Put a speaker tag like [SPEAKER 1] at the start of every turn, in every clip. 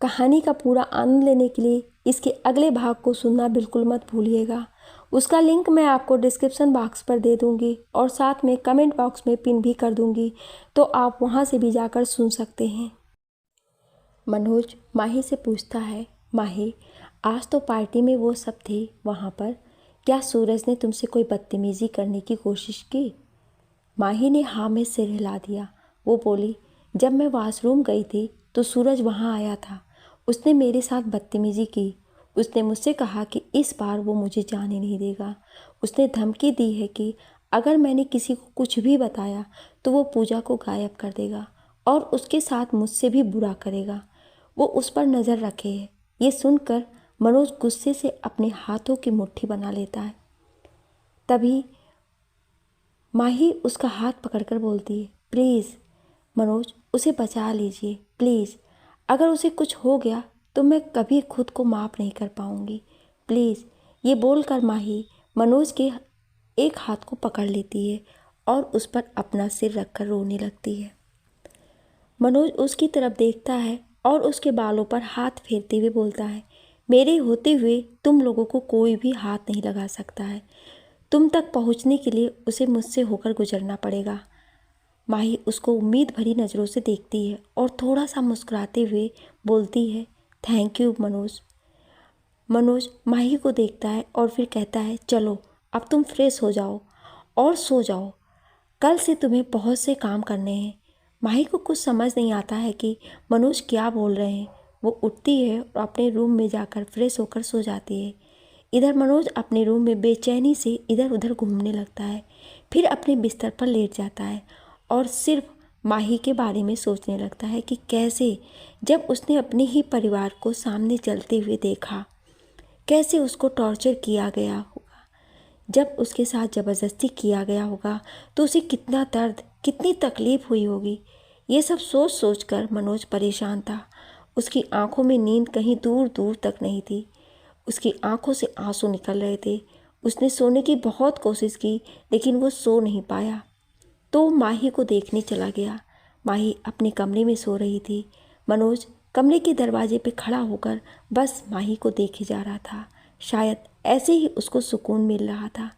[SPEAKER 1] कहानी का पूरा आनंद लेने के लिए इसके अगले भाग को सुनना बिल्कुल मत भूलिएगा। उसका लिंक मैं आपको डिस्क्रिप्शन बॉक्स पर दे दूंगी और साथ में कमेंट बॉक्स में पिन भी कर दूंगी, तो आप वहां से भी जाकर सुन सकते हैं। मनोज माही से पूछता है, माही आज तो पार्टी में वो सब थे वहाँ पर, क्या सूरज ने तुमसे कोई बदतमीज़ी करने की कोशिश की? माही ने हाँ में सिर हिला दिया। वो बोली, जब मैं वॉशरूम गई थी तो सूरज वहाँ आया था। उसने मेरे साथ बदतमीज़ी की। उसने मुझसे कहा कि इस बार वो मुझे जाने नहीं देगा। उसने धमकी दी है कि अगर मैंने किसी को कुछ भी बताया तो वो पूजा को गायब कर देगा और उसके साथ मुझसे भी बुरा करेगा। वो उस पर नज़र रखे है। ये सुनकर मनोज गुस्से से अपने हाथों की मुट्ठी बना लेता है। तभी माही उसका हाथ पकड़कर बोलती है, प्लीज़ मनोज उसे बचा लीजिए प्लीज़। अगर उसे कुछ हो गया तो मैं कभी खुद को माफ़ नहीं कर पाऊंगी, प्लीज़। ये बोलकर माही मनोज के एक हाथ को पकड़ लेती है और उस पर अपना सिर रखकर रोने लगती है। मनोज उसकी तरफ देखता है और उसके बालों पर हाथ फेरते हुए बोलता है, मेरे होते हुए तुम लोगों को कोई भी हाथ नहीं लगा सकता है। तुम तक पहुंचने के लिए उसे मुझसे होकर गुजरना पड़ेगा। माही उसको उम्मीद भरी नज़रों से देखती है और थोड़ा सा मुस्कुराते हुए बोलती है, थैंक यू मनोज। मनोज माही को देखता है और फिर कहता है, चलो अब तुम फ्रेश हो जाओ और सो जाओ, कल से तुम्हें बहुत से काम करने हैं। माही को कुछ समझ नहीं आता है कि मनोज क्या बोल रहे हैं। वो उठती है और अपने रूम में जाकर फ्रेश होकर सो जाती है। इधर मनोज अपने रूम में बेचैनी से इधर उधर घूमने लगता है, फिर अपने बिस्तर पर लेट जाता है और सिर्फ माही के बारे में सोचने लगता है कि कैसे जब उसने अपने ही परिवार को सामने चलते हुए देखा, कैसे उसको टॉर्चर किया गया होगा, जब उसके साथ ज़बरदस्ती किया गया होगा तो उसे कितना दर्द, कितनी तकलीफ़ हुई होगी। ये सब सोच सोच कर मनोज परेशान था। उसकी आंखों में नींद कहीं दूर दूर तक नहीं थी। उसकी आंखों से आंसू निकल रहे थे। उसने सोने की बहुत कोशिश की लेकिन वो सो नहीं पाया, तो माही को देखने चला गया। माही अपने कमरे में सो रही थी। मनोज कमरे के दरवाजे पे खड़ा होकर बस माही को देखे जा रहा था। शायद ऐसे ही उसको सुकून मिल रहा था।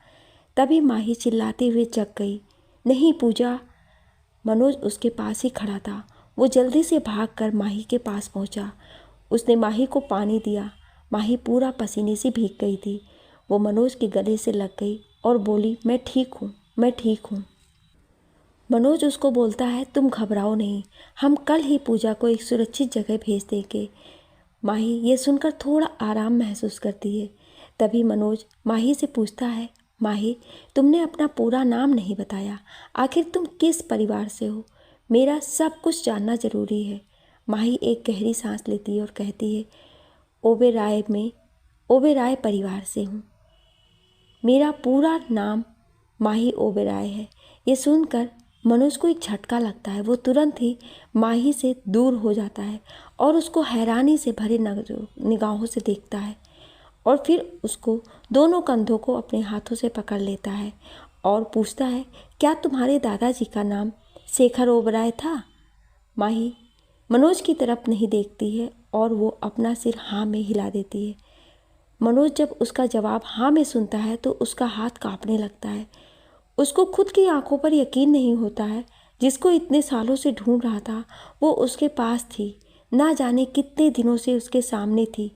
[SPEAKER 1] तभी माही चिल्लाते हुए जग गई, नहीं पूजा। मनोज उसके पास ही खड़ा था। वो जल्दी से भागकर माही के पास पहुंचा। उसने माही को पानी दिया। माही पूरा पसीने से भीग गई थी। वो मनोज के गले से लग गई और बोली, मैं ठीक हूँ, मैं ठीक हूँ। मनोज उसको बोलता है, तुम घबराओ नहीं, हम कल ही पूजा को एक सुरक्षित जगह भेज देंगे। माही ये सुनकर थोड़ा आराम महसूस करती है। तभी मनोज माही से पूछता है, माही तुमने अपना पूरा नाम नहीं बताया, आखिर तुम किस परिवार से हो? मेरा सब कुछ जानना ज़रूरी है। माही एक गहरी सांस लेती है और कहती है, ओबेराय परिवार से हूँ। मेरा पूरा नाम माही ओबेराय है। ये सुनकर मनोज को एक झटका लगता है। वो तुरंत ही माही से दूर हो जाता है और उसको हैरानी से भरे निगाहों से देखता है और फिर उसको दोनों कंधों को अपने हाथों से पकड़ लेता है और पूछता है, क्या तुम्हारे दादाजी का नाम शेखर ओबराय था? माही मनोज की तरफ नहीं देखती है और वो अपना सिर हाँ में हिला देती है। मनोज जब उसका जवाब हाँ में सुनता है तो उसका हाथ कांपने लगता है। उसको खुद की आंखों पर यकीन नहीं होता है। जिसको इतने सालों से ढूंढ रहा था वो उसके पास थी, ना जाने कितने दिनों से उसके सामने थी।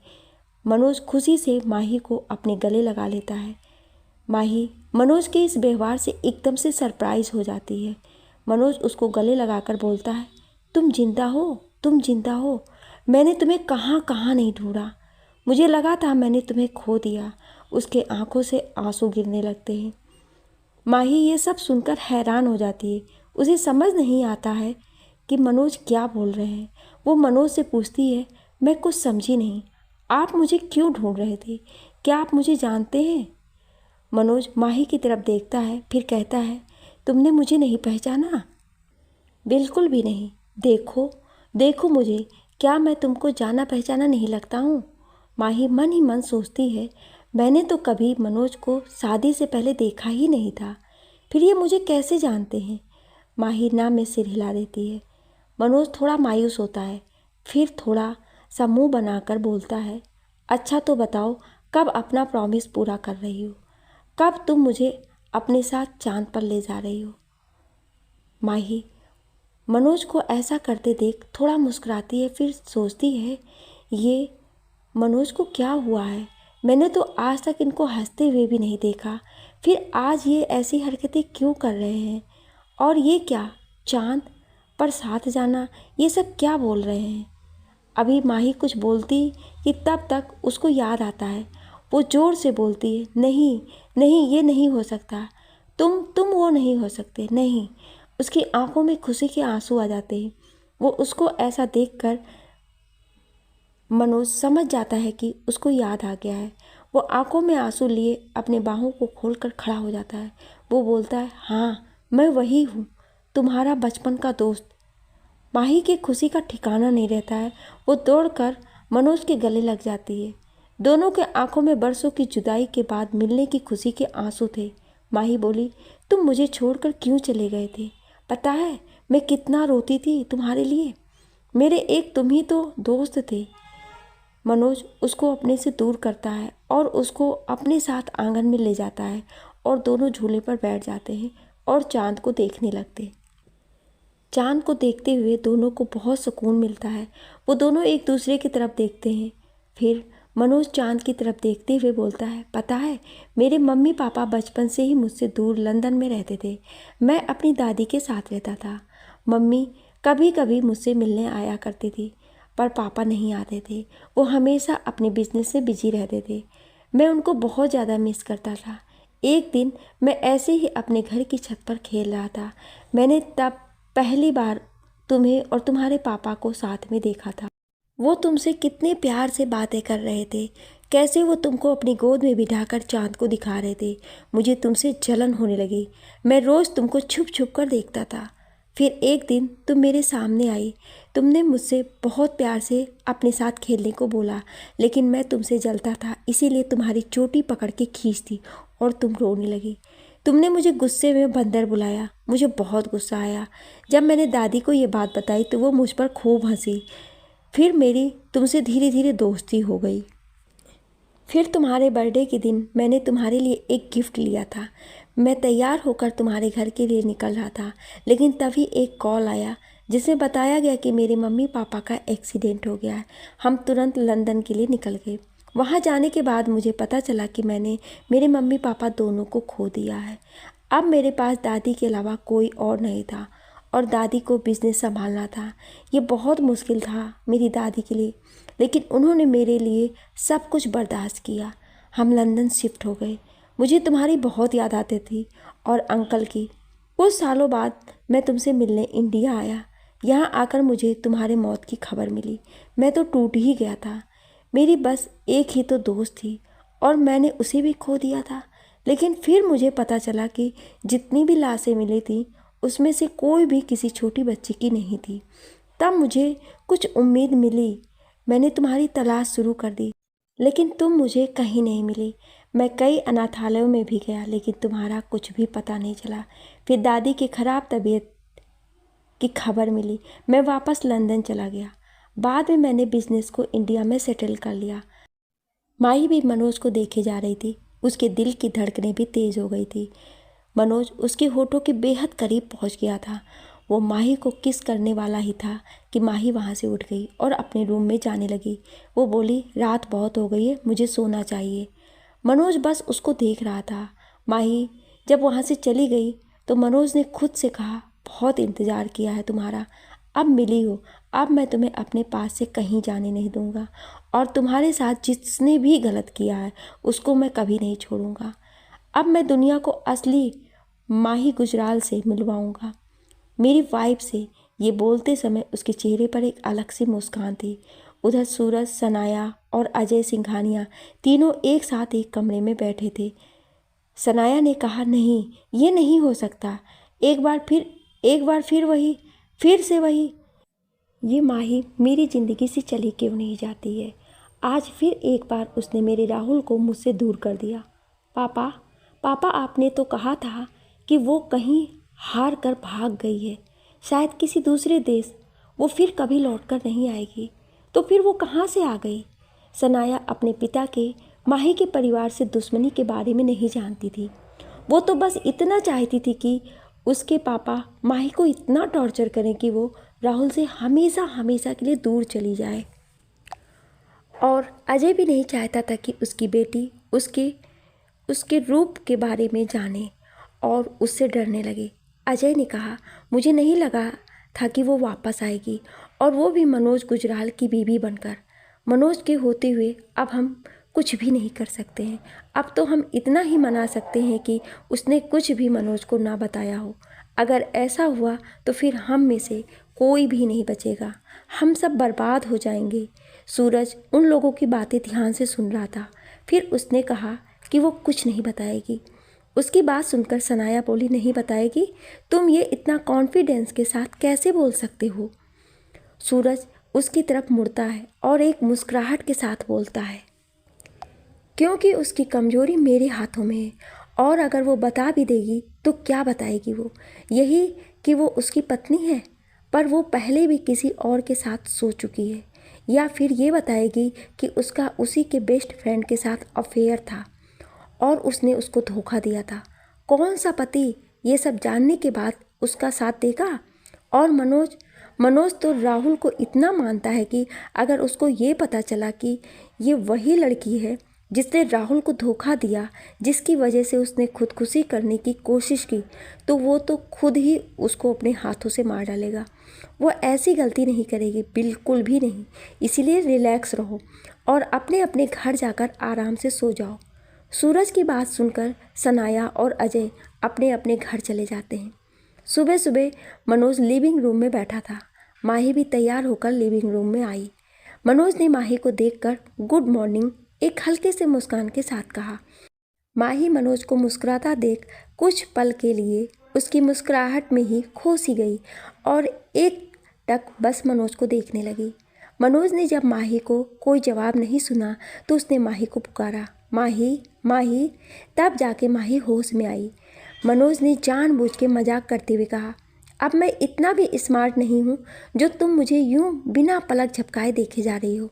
[SPEAKER 1] मनोज खुशी से माही को अपने गले लगा लेता है। माही मनोज के इस व्यवहार से एकदम से सरप्राइज हो जाती है। मनोज उसको गले लगाकर बोलता है, तुम जिंदा हो, तुम जिंदा हो। मैंने तुम्हें कहाँ कहाँ नहीं ढूंढा, मुझे लगा था मैंने तुम्हें खो दिया। उसके आंखों से आंसू गिरने लगते हैं। माही ये सब सुनकर हैरान हो जाती है। उसे समझ नहीं आता है कि मनोज क्या बोल रहे हैं। वो मनोज से पूछती है, मैं कुछ समझी नहीं, आप मुझे क्यों ढूंढ रहे थे? क्या आप मुझे जानते हैं? मनोज माही की तरफ देखता है, फिर कहता है, तुमने मुझे नहीं पहचाना? बिल्कुल भी नहीं। देखो देखो मुझे, क्या मैं तुमको जाना पहचाना नहीं लगता हूँ? माही मन ही मन सोचती है, मैंने तो कभी मनोज को शादी से पहले देखा ही नहीं था, फिर ये मुझे कैसे जानते हैं? माही ना में सिर हिला देती है। मनोज थोड़ा मायूस होता है, फिर थोड़ा सा मुंह बनाकर बोलता है, अच्छा तो बताओ कब अपना प्रॉमिस पूरा कर रही हो, कब तुम मुझे अपने साथ चांद पर ले जा रही हो। माही मनोज को ऐसा करते देख थोड़ा मुस्कुराती है, फिर सोचती है ये मनोज को क्या हुआ है, मैंने तो आज तक इनको हंसते हुए भी नहीं देखा, फिर आज ये ऐसी हरकतें क्यों कर रहे हैं। और ये क्या, चांद पर साथ जाना, ये सब क्या बोल रहे हैं। अभी माही कुछ बोलती कि तब तक उसको याद आता है। वो ज़ोर से बोलती है, नहीं नहीं ये नहीं हो सकता, तुम वो नहीं हो सकते, नहीं। उसकी आंखों में खुशी के आंसू आ जाते हैं। वो उसको ऐसा देखकर मनोज समझ जाता है कि उसको याद आ गया है। वो आंखों में आंसू लिए अपने बाहों को खोलकर खड़ा हो जाता है। वो बोलता है, हाँ मैं वही हूँ, तुम्हारा बचपन का दोस्त। माही की खुशी का ठिकाना नहीं रहता है। वो दौड़कर मनोज के गले लग जाती है। दोनों के आंखों में बरसों की जुदाई के बाद मिलने की खुशी के आंसू थे। माही बोली, तुम मुझे छोड़कर क्यों चले गए थे, पता है मैं कितना रोती थी तुम्हारे लिए, मेरे एक तुम ही तो दोस्त थे। मनोज उसको अपने से दूर करता है और उसको अपने साथ आंगन में ले जाता है और दोनों झूले पर बैठ जाते हैं और चांद को देखने लगते हैं। चांद को देखते हुए दोनों को बहुत सुकून मिलता है। वो दोनों एक दूसरे की तरफ देखते हैं। फिर मनोज चांद की तरफ देखते हुए बोलता है, पता है मेरे मम्मी पापा बचपन से ही मुझसे दूर लंदन में रहते थे। मैं अपनी दादी के साथ रहता था। मम्मी कभी कभी मुझसे मिलने आया करती थी, पर पापा नहीं आते थे। वो हमेशा अपने बिजनेस से बिजी रहते थे। मैं उनको बहुत ज़्यादा मिस करता था। एक दिन मैं ऐसे ही अपने घर की छत पर खेल रहा था। मैंने तब पहली बार तुम्हें और तुम्हारे पापा को साथ में देखा था। वो तुमसे कितने प्यार से बातें कर रहे थे, कैसे वो तुमको अपनी गोद में बिठाकर चांद को दिखा रहे थे। मुझे तुमसे जलन होने लगी। मैं रोज़ तुमको छुप छुप कर देखता था। फिर एक दिन तुम मेरे सामने आई। तुमने मुझसे बहुत प्यार से अपने साथ खेलने को बोला, लेकिन मैं तुमसे जलता था, इसीलिए तुम्हारी चोटी पकड़ के खींचती और तुम रोने लगी। तुमने मुझे गुस्से में बंदर बुलाया। मुझे बहुत गुस्सा आया। जब मैंने दादी को ये बात बताई तो वो मुझ पर खूब हंसी। फिर मेरी तुमसे धीरे धीरे दोस्ती हो गई। फिर तुम्हारे बर्थडे के दिन मैंने तुम्हारे लिए एक गिफ्ट लिया था। मैं तैयार होकर तुम्हारे घर के लिए निकल रहा था, लेकिन तभी एक कॉल आया जिसमें बताया गया कि मेरे मम्मी पापा का एक्सीडेंट हो गया है। हम तुरंत लंदन के लिए निकल गए। वहाँ जाने के बाद मुझे पता चला कि मैंने मेरे मम्मी पापा दोनों को खो दिया है। अब मेरे पास दादी के अलावा कोई और नहीं था और दादी को बिजनेस संभालना था। ये बहुत मुश्किल था मेरी दादी के लिए, लेकिन उन्होंने मेरे लिए सब कुछ बर्दाश्त किया। हम लंदन शिफ्ट हो गए। मुझे तुम्हारी बहुत याद आती थी और अंकल की। कुछ सालों बाद मैं तुमसे मिलने इंडिया आया। यहाँ आकर मुझे तुम्हारे मौत की खबर मिली। मैं तो टूट ही गया था। मेरी बस एक ही तो दोस्त थी और मैंने उसे भी खो दिया था। लेकिन फिर मुझे पता चला कि जितनी भी लाशें मिली थी उसमें से कोई भी किसी छोटी बच्ची की नहीं थी। तब मुझे कुछ उम्मीद मिली। मैंने तुम्हारी तलाश शुरू कर दी, लेकिन तुम मुझे कहीं नहीं मिली। मैं कई अनाथालयों में भी गया, लेकिन तुम्हारा कुछ भी पता नहीं चला। फिर दादी की खराब तबीयत की खबर मिली। मैं वापस लंदन चला गया। बाद में मैंने बिजनेस को इंडिया में सेटल कर लिया। माही भी मनोज को देखे जा रही थी। उसके दिल की धड़कनें भी तेज हो गई थी। मनोज उसके होठों के बेहद करीब पहुंच गया था। वो माही को किस करने वाला ही था कि माही वहां से उठ गई और अपने रूम में जाने लगी। वो बोली, रात बहुत हो गई है, मुझे सोना चाहिए। मनोज बस उसको देख रहा था। माही जब वहां से चली गई तो मनोज ने खुद से कहा, बहुत इंतज़ार किया है तुम्हारा, अब मिली हो। अब मैं तुम्हें अपने पास से कहीं जाने नहीं दूंगा और तुम्हारे साथ जिसने भी गलत किया है उसको मैं कभी नहीं छोड़ूंगा। अब मैं दुनिया को असली माही गुजराल से मिलवाऊंगा, मेरी वाइफ से। ये बोलते समय उसके चेहरे पर एक अलग सी मुस्कान थी। उधर सूरज, सनाया और अजय सिंघानिया तीनों एक साथ एक कमरे में बैठे थे। सनाया ने कहा, नहीं ये नहीं हो सकता। एक बार फिर वही, फिर से वही। ये माही मेरी ज़िंदगी से चली क्यों नहीं जाती है। आज फिर एक बार उसने मेरे राहुल को मुझसे दूर कर दिया। पापा पापा आपने तो कहा था कि वो कहीं हार कर भाग गई है, शायद किसी दूसरे देश। वो फिर कभी लौट कर नहीं आएगी। तो फिर वो कहाँ से आ गई? सनाया अपने पिता के माही के परिवार से दुश्मनी के बारे में नहीं जानती थी। वो तो बस इतना चाहती थी कि उसके पापा माही को इतना टॉर्चर करें कि वो राहुल से हमेशा हमेशा के लिए दूर चली जाए। और अजय भी नहीं चाहता था कि उसकी बेटी उसके रूप के बारे में जाने और उससे डरने लगे। अजय ने कहा, मुझे नहीं लगा था कि वो वापस आएगी, और वो भी मनोज गुजराल की बीवी बनकर। मनोज के होते हुए अब हम कुछ भी नहीं कर सकते हैं। अब तो हम इतना ही मना सकते हैं कि उसने कुछ भी मनोज को ना बताया हो। अगर ऐसा हुआ तो फिर हम में से कोई भी नहीं बचेगा, हम सब बर्बाद हो जाएंगे। सूरज उन लोगों की बातें ध्यान से सुन रहा था। फिर उसने कहा कि वो कुछ नहीं बताएगी। उसकी बात सुनकर सनाया बोली, नहीं बताएगी? तुम ये इतना कॉन्फिडेंस के साथ कैसे बोल सकते हो? सूरज उसकी तरफ मुड़ता है और एक मुस्कुराहट के साथ बोलता है, क्योंकि उसकी कमजोरी मेरे हाथों में है, और अगर वो बता भी देगी तो क्या बताएगी वो? यही कि वो उसकी पत्नी है, पर वो पहले भी किसी और के साथ सो चुकी है। या फिर ये बताएगी कि उसका उसी के बेस्ट फ्रेंड के साथ अफेयर था और उसने उसको धोखा दिया था। कौन सा पति ये सब जानने के बाद उसका साथ देगा? और मनोज तो राहुल को इतना मानता है कि अगर उसको ये पता चला कि ये वही लड़की है जिसने राहुल को धोखा दिया, जिसकी वजह से उसने खुदकुशी करने की कोशिश की, तो वो तो खुद ही उसको अपने हाथों से मार डालेगा। वो ऐसी गलती नहीं करेगी, बिल्कुल भी नहीं। इसीलिए रिलैक्स रहो और अपने अपने घर जाकर आराम से सो जाओ। सूरज की बात सुनकर सनाया और अजय अपने अपने घर चले जाते हैं। सुबह सुबह मनोज लिविंग रूम में बैठा था। माही भी तैयार होकर लिविंग रूम में आई। मनोज ने माही को देखकर गुड मॉर्निंग एक हल्के से मुस्कान के साथ कहा। माही मनोज को मुस्कुराता देख कुछ पल के लिए उसकी मुस्कुराहट में ही खो सी गई और एक टक बस मनोज को देखने लगी। मनोज ने जब माही को कोई जवाब नहीं सुना तो उसने माही को पुकारा, माही माही। तब जाके माही होश में आई। मनोज ने जानबूझ के मजाक करते हुए कहा, अब मैं इतना भी स्मार्ट नहीं हूँ जो तुम मुझे यूं बिना पलक झपकाए देखे जा रही हो।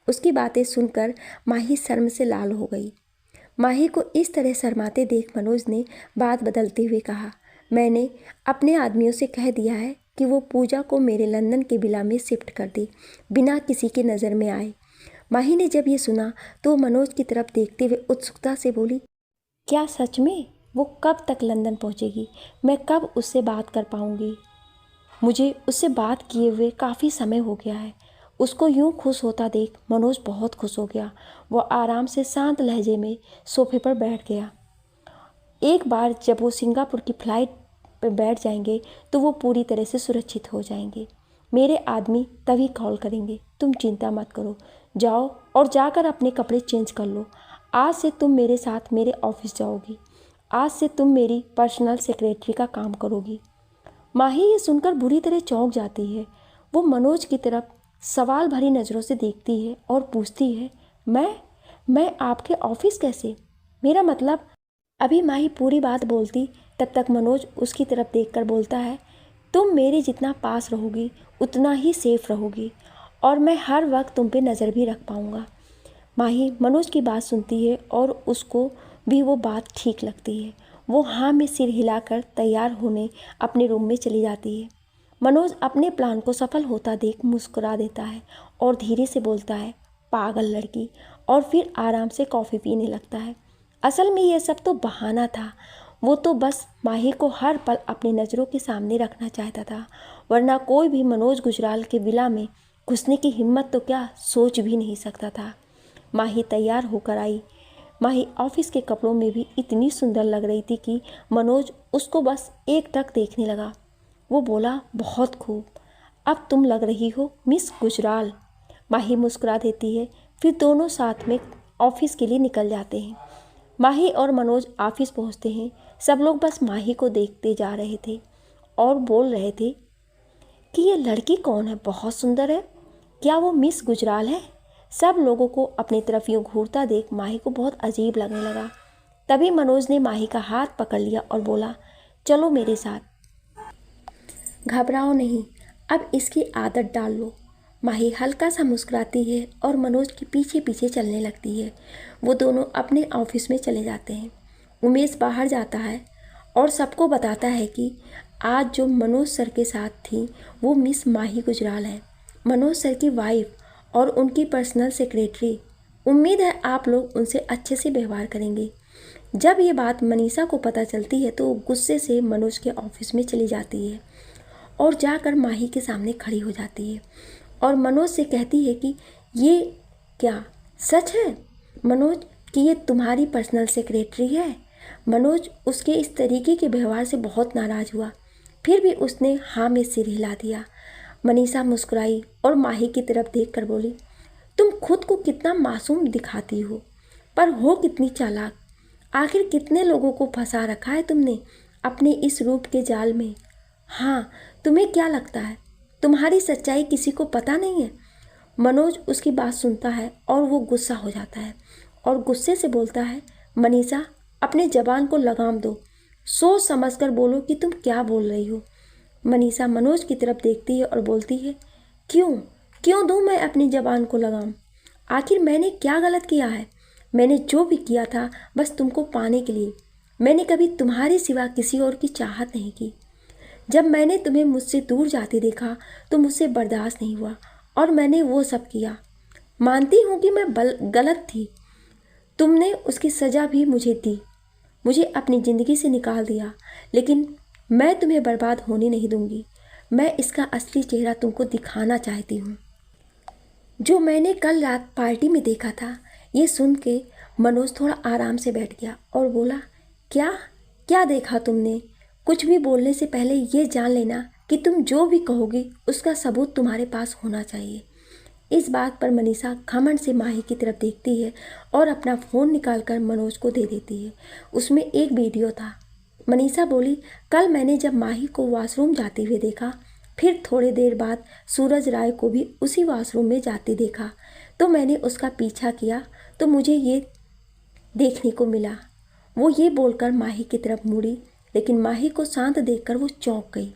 [SPEAKER 1] उसकी बातें सुनकर माही शर्म से लाल हो गई। माही को इस तरह शर्माते देख मनोज ने बात बदलते हुए कहा, मैंने अपने आदमियों से कह दिया है कि वो पूजा को मेरे लंदन के विला में शिफ्ट कर दे, बिना किसी की नज़र में आए। माही ने जब ये सुना तो मनोज की तरफ देखते हुए उत्सुकता से बोली, क्या सच में? वो कब तक लंदन पहुंचेगी? मैं कब उससे बात कर पाऊंगी? मुझे उससे बात किए हुए काफ़ी समय हो गया है। उसको यूं खुश होता देख मनोज बहुत खुश हो गया। वो आराम से शांत लहजे में सोफे पर बैठ गया। एक बार जब वो सिंगापुर की फ्लाइट पर बैठ जाएंगे तो वो पूरी तरह से सुरक्षित हो जाएंगे। मेरे आदमी तभी कॉल करेंगे, तुम चिंता मत करो। जाओ और जाकर अपने कपड़े चेंज कर लो। आज से तुम मेरे साथ मेरे ऑफिस जाओगी। आज से तुम मेरी पर्सनल सेक्रेटरी का काम करोगी। माही ये सुनकर बुरी तरह चौंक जाती है। वो मनोज की तरफ सवाल भरी नज़रों से देखती है और पूछती है, मैं आपके ऑफिस कैसे? मेरा मतलब। अभी माही पूरी बात बोलती तब तक मनोज उसकी तरफ देखकर बोलता है, तुम मेरे जितना पास रहोगी उतना ही सेफ रहोगी और मैं हर वक्त तुम पे नज़र भी रख पाऊँगा। माही मनोज की बात सुनती है और उसको भी वो बात ठीक लगती है। वो हाँ में सिर हिलाकर तैयार होने अपने रूम में चली जाती है। मनोज अपने प्लान को सफल होता देख मुस्कुरा देता है और धीरे से बोलता है, पागल लड़की, और फिर आराम से कॉफ़ी पीने लगता है। असल में यह सब तो बहाना था। वो तो बस माही को हर पल अपनी नज़रों के सामने रखना चाहता था, वरना कोई भी मनोज गुजराल के विला में घुसने की हिम्मत तो क्या सोच भी नहीं सकता था। माही तैयार होकर आई। माही ऑफिस के कपड़ों में भी इतनी सुंदर लग रही थी कि मनोज उसको बस एक टक देखने लगा। वो बोला, बहुत खूब, अब तुम लग रही हो मिस गुजराल। माही मुस्कुरा देती है। फिर दोनों साथ में ऑफिस के लिए निकल जाते हैं। माही और मनोज ऑफिस पहुंचते हैं। सब लोग बस माही को देखते जा रहे थे और बोल रहे थे कि ये लड़की कौन है, बहुत सुंदर है, क्या वो मिस गुजराल है? सब लोगों को अपनी तरफ यूँ घूरता देख माही को बहुत अजीब लगने लगा। तभी मनोज ने माही का हाथ पकड़ लिया और बोला, चलो मेरे साथ। घबराओ नहीं, अब इसकी आदत डाल लो। माही हल्का सा मुस्कुराती है और मनोज के पीछे पीछे चलने लगती है। वो दोनों अपने ऑफिस में चले जाते हैं। उमेश बाहर जाता है और सबको बताता है कि आज जो मनोज सर के साथ थी वो मिस माही गुजराल है, मनोज सर की वाइफ और उनकी पर्सनल सेक्रेटरी। उम्मीद है आप लोग उनसे अच्छे से व्यवहार करेंगे। जब ये बात मनीषा को पता चलती है तो वो गुस्से से मनोज के ऑफिस में चली जाती है और जाकर माही के सामने खड़ी हो जाती है और मनोज से कहती है कि ये क्या सच है मनोज कि ये तुम्हारी पर्सनल सेक्रेटरी है। मनोज उसके इस तरीके के व्यवहार से बहुत नाराज़ हुआ, फिर भी उसने हाँ में सिर हिला दिया। मनीषा मुस्कुराई और माही की तरफ देखकर बोली, तुम खुद को कितना मासूम दिखाती हो, पर हो कितनी चालाक। आखिर कितने लोगों को फंसा रखा है तुमने अपने इस रूप के जाल में। हाँ, तुम्हें क्या लगता है तुम्हारी सच्चाई किसी को पता नहीं है। मनोज उसकी बात सुनता है और वो गुस्सा हो जाता है और गुस्से से बोलता है, मनीषा अपने जबान को लगाम दो, सोच समझकर बोलो कि तुम क्या बोल रही हो। मनीषा मनोज की तरफ देखती है और बोलती है, क्यों क्यों दूं मैं अपनी जबान को लगाम। आखिर मैंने क्या गलत किया है। मैंने जो भी किया था बस तुमको पाने के लिए। मैंने कभी तुम्हारे सिवा किसी और की चाहत नहीं की। जब मैंने तुम्हें मुझसे दूर जाते देखा तो मुझसे बर्दाश्त नहीं हुआ और मैंने वो सब किया। मानती हूँ कि मैं गलत थी। तुमने उसकी सज़ा भी मुझे दी, मुझे अपनी ज़िंदगी से निकाल दिया, लेकिन मैं तुम्हें बर्बाद होने नहीं दूंगी। मैं इसका असली चेहरा तुमको दिखाना चाहती हूँ, जो मैंने कल रात पार्टी में देखा था। ये सुन के मनोज थोड़ा आराम से बैठ गया और बोला, क्या क्या देखा तुमने। कुछ भी बोलने से पहले ये जान लेना कि तुम जो भी कहोगी उसका सबूत तुम्हारे पास होना चाहिए। इस बात पर मनीषा घमंड से माही की तरफ देखती है और अपना फ़ोन निकालकर मनोज को दे देती है। उसमें एक वीडियो था। मनीषा बोली, कल मैंने जब माही को वॉशरूम जाते हुए देखा, फिर थोड़ी देर बाद सूरज राय को भी उसी वॉशरूम में जाते देखा, तो मैंने उसका पीछा किया तो मुझे ये देखने को मिला। वो ये बोलकर माही की तरफ मुड़ी, लेकिन माही को शांत देखकर वो चौंक गई।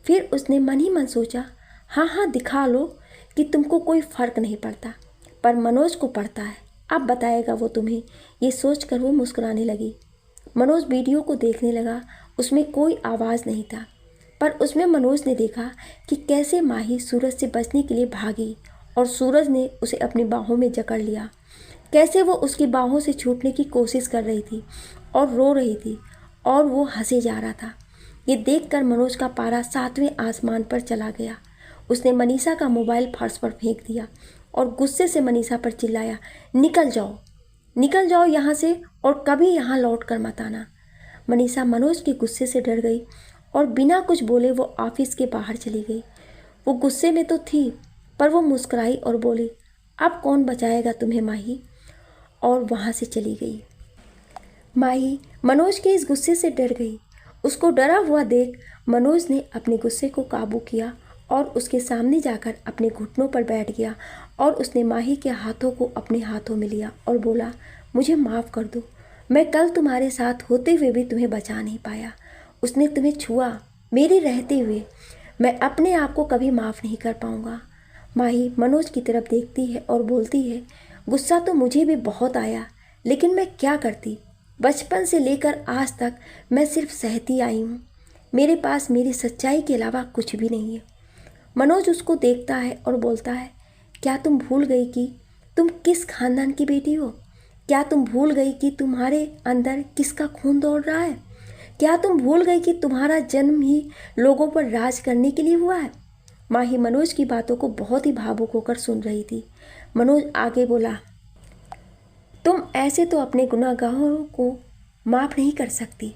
[SPEAKER 1] फिर उसने मन ही मन सोचा, हाँ हाँ दिखा लो कि तुमको कोई फ़र्क नहीं पड़ता, पर मनोज को पड़ता है। अब बताएगा वो तुम्हें। ये सोचकर वो मुस्कुराने लगी। मनोज वीडियो को देखने लगा। उसमें कोई आवाज़ नहीं था, पर उसमें मनोज ने देखा कि कैसे माही सूरज से बचने के लिए भागी और सूरज ने उसे अपनी बाहों में जकड़ लिया। कैसे वो उसकी बाहों से छूटने की कोशिश कर रही थी और रो रही थी और वो हंसे जा रहा था। ये देखकर मनोज का पारा 7वें आसमान पर चला गया। उसने मनीषा का मोबाइल फर्श पर फेंक दिया और गुस्से से मनीषा पर चिल्लाया, निकल जाओ यहाँ से और कभी यहाँ लौट कर मत आना। मनीषा मनोज के गुस्से से डर गई और बिना कुछ बोले वो ऑफिस के बाहर चली गई। वो गुस्से में तो थी, पर वो मुस्कुराई और बोली, अब कौन बचाएगा तुम्हें माही, और वहाँ से चली गई। माही मनोज के इस गुस्से से डर गई। उसको डरा हुआ देख मनोज ने अपने गुस्से को काबू किया और उसके सामने जाकर अपने घुटनों पर बैठ गया और उसने माही के हाथों को अपने हाथों में लिया और बोला, मुझे माफ़ कर दो। मैं कल तुम्हारे साथ होते हुए भी तुम्हें बचा नहीं पाया। उसने तुम्हें छुआ मेरे रहते हुए। मैं अपने आप को कभी माफ़ नहीं कर पाऊँगा। माही मनोज की तरफ देखती है और बोलती है, गुस्सा तो मुझे भी बहुत आया, लेकिन मैं क्या करती। बचपन से लेकर आज तक मैं सिर्फ सहती आई हूँ। मेरे पास मेरी सच्चाई के अलावा कुछ भी नहीं है। मनोज उसको देखता है और बोलता है, क्या तुम भूल गई कि तुम किस खानदान की बेटी हो। क्या तुम भूल गई कि तुम्हारे अंदर किसका खून दौड़ रहा है। क्या तुम भूल गई कि तुम्हारा जन्म ही लोगों पर राज करने के लिए हुआ है। माही मनोज की बातों को बहुत ही भावुक होकर सुन रही थी। मनोज आगे बोला, तुम ऐसे तो अपने गुनाहगारों को माफ़ नहीं कर सकती।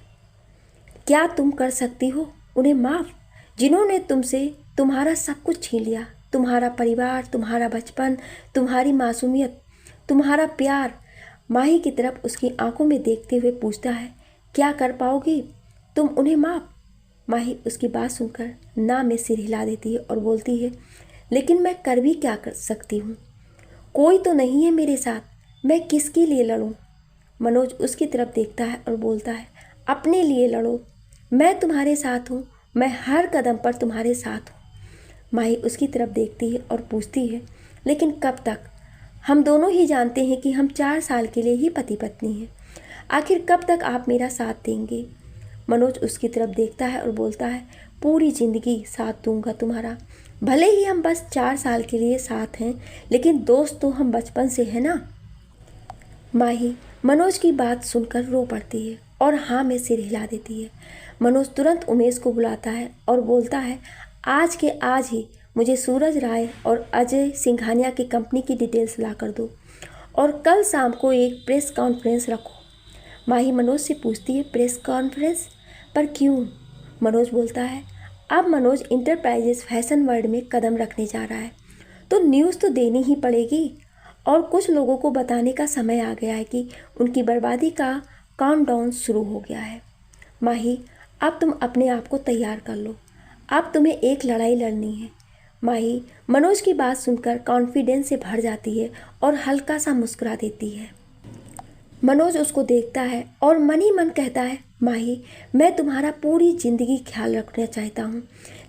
[SPEAKER 1] क्या तुम कर सकती हो उन्हें माफ़, जिन्होंने तुमसे तुम्हारा सब कुछ छीन लिया, तुम्हारा परिवार, तुम्हारा बचपन, तुम्हारी मासूमियत, तुम्हारा प्यार। माही की तरफ उसकी आंखों में देखते हुए पूछता है, क्या कर पाओगी तुम उन्हें माफ़। माही उसकी बात सुनकर ना में सिर हिला देती है और बोलती है, लेकिन मैं कर भी क्या कर सकती हूँ। कोई तो नहीं है मेरे साथ, मैं किसके लिए लड़ूं। मनोज उसकी तरफ देखता है और बोलता है, अपने लिए लड़ो। मैं तुम्हारे साथ हूँ, मैं हर कदम पर तुम्हारे साथ हूँ। माही उसकी तरफ देखती है और पूछती है, लेकिन कब तक? हम दोनों ही जानते हैं कि हम 4 साल के लिए ही पति पत्नी हैं। आखिर कब तक आप मेरा साथ देंगे? मनोज उसकी तरफ देखता है और बोलता है, पूरी ज़िंदगी साथ दूंगा तुम्हारा। भले ही हम बस 4 साल के लिए साथ हैं, लेकिन दोस्त तो हम बचपन से हैं ना। माही मनोज की बात सुनकर रो पड़ती है और हाँ में सिर हिला देती है। मनोज तुरंत उमेश को बुलाता है और बोलता है, आज के आज ही मुझे सूरज राय और अजय सिंघानिया की कंपनी की डिटेल्स ला कर दो और कल शाम को एक प्रेस कॉन्फ्रेंस रखो। माही मनोज से पूछती है, प्रेस कॉन्फ्रेंस पर क्यों? मनोज बोलता है, अब मनोज इंटरप्राइजेस फैशन वर्ल्ड में कदम रखने जा रहा है तो न्यूज़ तो देनी ही पड़ेगी और कुछ लोगों को बताने का समय आ गया है कि उनकी बर्बादी का काउंटडाउन शुरू हो गया है। माही, अब तुम अपने आप को तैयार कर लो, अब तुम्हें एक लड़ाई लड़नी है। माही मनोज की बात सुनकर कॉन्फिडेंस से भर जाती है और हल्का सा मुस्कुरा देती है। मनोज उसको देखता है और मन ही मन कहता है, माही मैं तुम्हारा पूरी ज़िंदगी ख्याल रखना चाहता हूँ,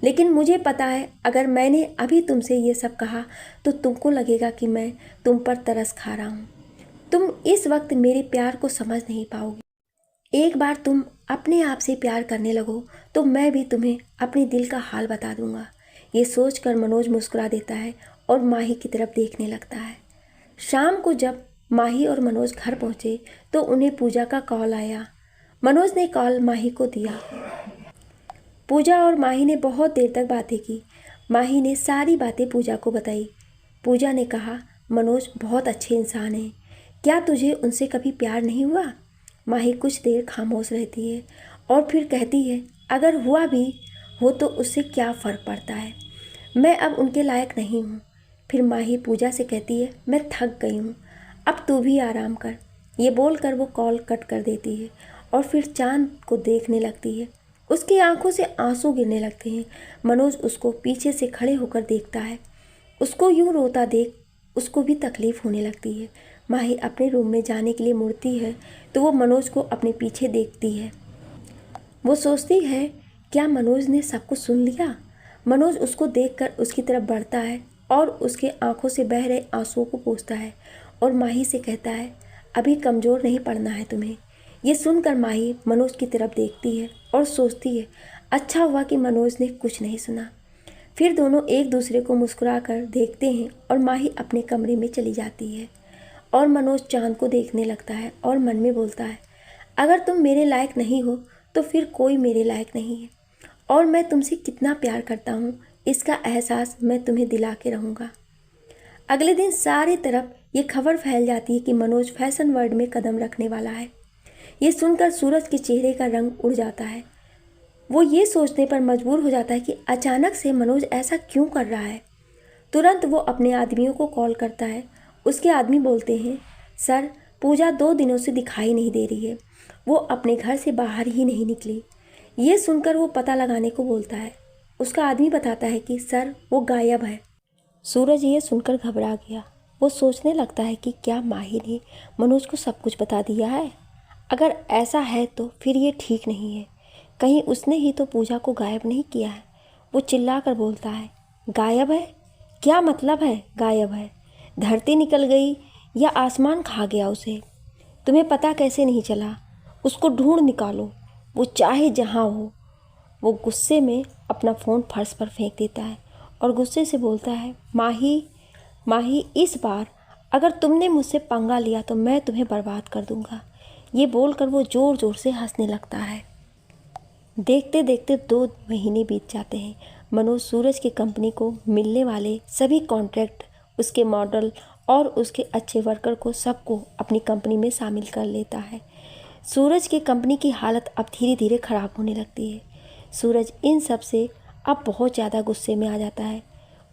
[SPEAKER 1] लेकिन मुझे पता है अगर मैंने अभी तुमसे ये सब कहा तो तुमको लगेगा कि मैं तुम पर तरस खा रहा हूँ। तुम इस वक्त मेरे प्यार को समझ नहीं पाओगी। एक बार तुम अपने आप से प्यार करने लगो तो मैं भी तुम्हें अपने दिल का हाल बता दूंगा। ये सोचकर मनोज मुस्कुरा देता है और माही की तरफ देखने लगता है। शाम को जब माही और मनोज घर पहुंचे तो उन्हें पूजा का कॉल आया। मनोज ने कॉल माही को दिया। पूजा और माही ने बहुत देर तक बातें की। माही ने सारी बातें पूजा को बताई। पूजा ने कहा, मनोज बहुत अच्छे इंसान हैं, क्या तुझे उनसे कभी प्यार नहीं हुआ? माही कुछ देर खामोश रहती है और फिर कहती है, अगर हुआ भी हो तो उससे क्या फ़र्क पड़ता है, मैं अब उनके लायक नहीं हूँ। फिर माही पूजा से कहती है, मैं थक गई हूँ, अब तू भी आराम कर। ये बोलकर वो कॉल कट कर देती है और फिर चांद को देखने लगती है। उसकी आंखों से आंसू गिरने लगते हैं। मनोज उसको पीछे से खड़े होकर देखता है। उसको यूं रोता देख उसको भी तकलीफ होने लगती है। माही अपने रूम में जाने के लिए मुड़ती है तो वो मनोज को अपने पीछे देखती है। वो सोचती है, क्या मनोज ने सब कुछ सुन लिया? मनोज उसको देखकर उसकी तरफ बढ़ता है और उसके आंखों से बह रहे आंसुओं को पोंछता है और माही से कहता है, अभी कमज़ोर नहीं पड़ना है तुम्हें। ये सुनकर माही मनोज की तरफ देखती है और सोचती है, अच्छा हुआ कि मनोज ने कुछ नहीं सुना। फिर दोनों एक दूसरे को मुस्कुरा कर देखते हैं और माही अपने कमरे में चली जाती है और मनोज चांद को देखने लगता है और मन में बोलता है, अगर तुम मेरे लायक नहीं हो तो फिर कोई मेरे लायक नहीं है और मैं तुमसे कितना प्यार करता हूँ इसका एहसास मैं तुम्हें दिला के रहूँगा। अगले दिन सारी तरफ ये खबर फैल जाती है कि मनोज फैशन वर्ल्ड में कदम रखने वाला है। ये सुनकर सूरज के चेहरे का रंग उड़ जाता है। वो ये सोचने पर मजबूर हो जाता है कि अचानक से मनोज ऐसा क्यों कर रहा है। तुरंत वो अपने आदमियों को कॉल करता है। उसके आदमी बोलते हैं, सर पूजा 2 दिनों से दिखाई नहीं दे रही है, वो अपने घर से बाहर ही नहीं निकली। ये सुनकर वो पता लगाने को बोलता है। उसका आदमी बताता है कि सर वो गायब है। सूरज ये सुनकर घबरा गया। वो सोचने लगता है कि क्या माही ने मनोज को सब कुछ बता दिया है। अगर ऐसा है तो फिर ये ठीक नहीं है, कहीं उसने ही तो पूजा को गायब नहीं किया है। वो चिल्लाकर बोलता है, गायब है? क्या मतलब है गायब है? धरती निकल गई या आसमान खा गया उसे? तुम्हें पता कैसे नहीं चला? उसको ढूंढ निकालो, वो चाहे जहाँ हो। वो गुस्से में अपना फ़ोन फर्श पर फेंक देता है और गुस्से से बोलता है, माही इस बार अगर तुमने मुझसे पंगा लिया तो मैं तुम्हें बर्बाद कर दूंगा। ये बोलकर वो ज़ोर ज़ोर से हंसने लगता है। देखते देखते 2 महीने बीत जाते हैं। मनोज सूरज की कंपनी को मिलने वाले सभी कॉन्ट्रैक्ट, उसके मॉडल और उसके अच्छे वर्कर को सबको अपनी कंपनी में शामिल कर लेता है। सूरज की कंपनी की हालत अब धीरे धीरे ख़राब होने लगती है। सूरज इन सब से अब बहुत ज़्यादा गुस्से में आ जाता है।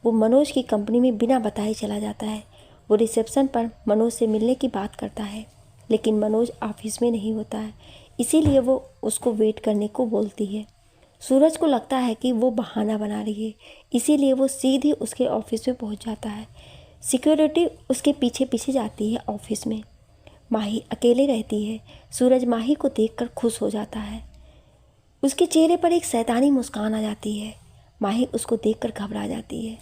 [SPEAKER 1] वो मनोज की कंपनी में बिना बताए चला जाता है। वो रिसेप्शन पर मनोज से मिलने की बात करता है, लेकिन मनोज ऑफिस में नहीं होता है, इसीलिए वो उसको वेट करने को बोलती है। सूरज को लगता है कि वो बहाना बना रही है, इसीलिए वो सीधे उसके ऑफिस में पहुंच जाता है। सिक्योरिटी उसके पीछे पीछे जाती है ऑफिस में। माही अकेले रहती है। सूरज माही को देखकर खुश हो जाता है। उसके चेहरे पर एक शैतानी मुस्कान आ जाती है। माही उसको देखकर घबरा जाती है,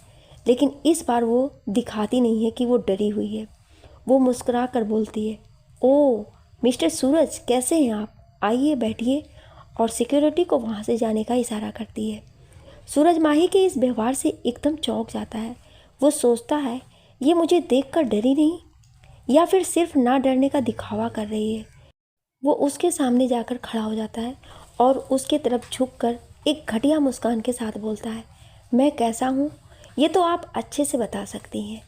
[SPEAKER 1] लेकिन इस बार वो दिखाती नहीं है कि वो डरी हुई है। वो मुस्कुरा कर बोलती है, ओह मिस्टर सूरज, कैसे हैं आप? आइए बैठिए, और सिक्योरिटी को वहाँ से जाने का इशारा करती है। सूरज माही के इस व्यवहार से एकदम चौंक जाता है। वो सोचता है, ये मुझे देखकर डरी नहीं, या फिर सिर्फ ना डरने का दिखावा कर रही है। वो उसके सामने जाकर खड़ा हो जाता है और उसके तरफ झुककर एक घटिया मुस्कान के साथ बोलता है, मैं कैसा हूँ ये तो आप अच्छे से बता सकती हैं।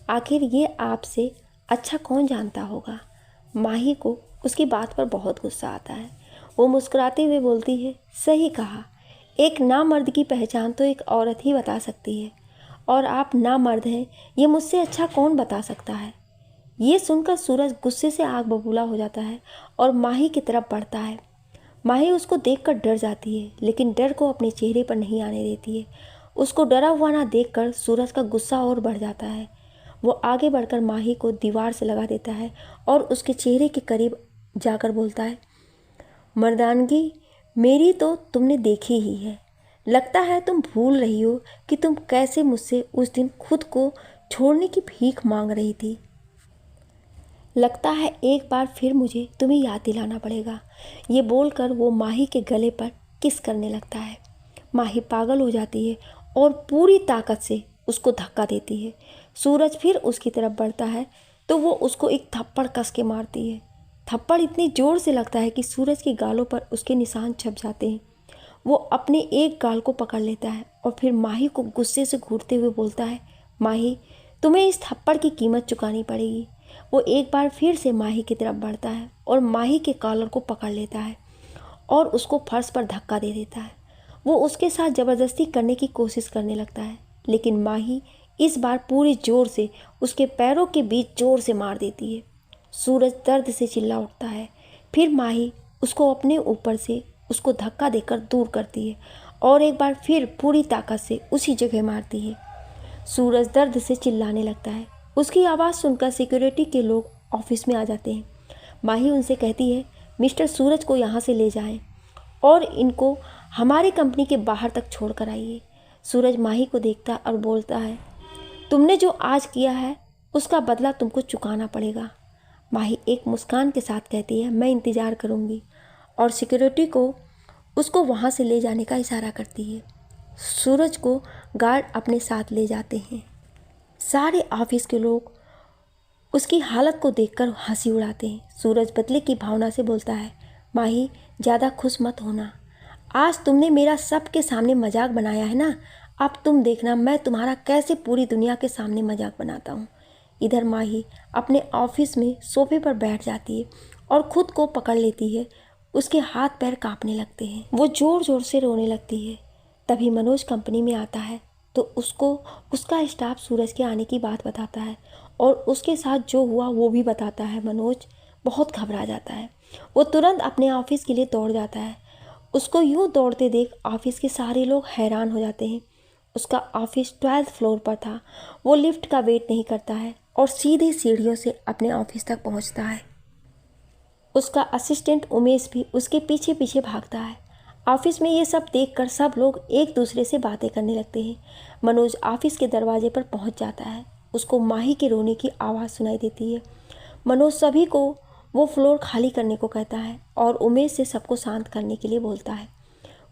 [SPEAKER 1] आखिर ये आपसे अच्छा कौन जानता होगा। माही को उसकी बात पर बहुत गुस्सा आता है। वो मुस्कुराते हुए बोलती है, सही कहा, एक नामर्द की पहचान तो एक औरत ही बता सकती है, और आप नामर्द हैं ये मुझसे अच्छा कौन बता सकता है। ये सुनकर सूरज गुस्से से आग बबूला हो जाता है और माही की तरफ बढ़ता है। माही उसको देखकर डर जाती है, लेकिन डर को अपने चेहरे पर नहीं आने देती है। उसको डरा हुआ ना देखकर सूरज का गुस्सा और बढ़ जाता है। वो आगे बढ़कर माही को दीवार से लगा देता है और उसके चेहरे के करीब जाकर बोलता है, मर्दानगी मेरी तो तुमने देखी ही है। लगता है तुम भूल रही हो कि तुम कैसे मुझसे उस दिन खुद को छोड़ने की भीख मांग रही थी। लगता है एक बार फिर मुझे तुम्हें याद दिलाना पड़ेगा। ये बोलकर वो माही के गले पर किस करने लगता है। माही पागल हो जाती है और पूरी ताकत से उसको धक्का देती है। सूरज फिर उसकी तरफ बढ़ता है तो वो उसको एक थप्पड़ कस के मारती है। थप्पड़ इतनी ज़ोर से लगता है कि सूरज के गालों पर उसके निशान छप जाते हैं। वो अपने एक गाल को पकड़ लेता है और फिर माही को गुस्से से घूरते हुए बोलता है, माही तुम्हें इस थप्पड़ की कीमत चुकानी पड़ेगी। वो एक बार फिर से माही की तरफ बढ़ता है और माही के कॉलर को पकड़ लेता है और उसको फर्श पर धक्का दे देता है। वो उसके साथ ज़बरदस्ती करने की कोशिश करने लगता है, लेकिन माही इस बार पूरे ज़ोर से उसके पैरों के बीच ज़ोर से मार देती है। सूरज दर्द से चिल्ला उठता है। फिर माही उसको अपने ऊपर से उसको धक्का देकर दूर करती है और एक बार फिर पूरी ताकत से उसी जगह मारती है। सूरज दर्द से चिल्लाने लगता है। उसकी आवाज़ सुनकर सिक्योरिटी के लोग ऑफिस में आ जाते हैं। माही उनसे कहती है, मिस्टर सूरज को यहाँ से ले जाएं और इनको हमारी कंपनी के बाहर तक छोड़ कर आइए। सूरज माही को देखता और बोलता है, तुमने जो आज किया है उसका बदला तुमको चुकाना पड़ेगा। माही एक मुस्कान के साथ कहती है, मैं इंतज़ार करूँगी, और सिक्योरिटी को उसको वहाँ से ले जाने का इशारा करती है। सूरज को गार्ड अपने साथ ले जाते हैं। सारे ऑफिस के लोग उसकी हालत को देखकर हंसी उड़ाते हैं। सूरज बदले की भावना से बोलता है, माही ज़्यादा खुश मत होना। आज तुमने मेरा सबके सामने मजाक बनाया है ना, अब तुम देखना मैं तुम्हारा कैसे पूरी दुनिया के सामने मजाक बनाता हूँ। इधर माही अपने ऑफिस में सोफे पर बैठ जाती है और खुद को पकड़ लेती है। उसके हाथ पैर कांपने लगते हैं। वो ज़ोर ज़ोर से रोने लगती है। तभी मनोज कंपनी में आता है तो उसको उसका स्टाफ सूरज के आने की बात बताता है और उसके साथ जो हुआ वो भी बताता है। मनोज बहुत घबरा जाता है। वो तुरंत अपने ऑफिस के लिए दौड़ जाता है। उसको यूँ दौड़ते देख ऑफिस के सारे लोग हैरान हो जाते हैं। उसका ऑफिस 12th फ्लोर पर था। वो लिफ्ट का वेट नहीं करता है और सीधे सीढ़ियों से अपने ऑफिस तक पहुंचता है। उसका असिस्टेंट उमेश भी उसके पीछे पीछे भागता है। ऑफिस में ये सब देखकर सब लोग एक दूसरे से बातें करने लगते हैं। मनोज ऑफिस के दरवाजे पर पहुंच जाता है। उसको माही के रोने की आवाज़ सुनाई देती है। मनोज सभी को वो फ्लोर खाली करने को कहता है और उमेश से सबको शांत करने के लिए बोलता है।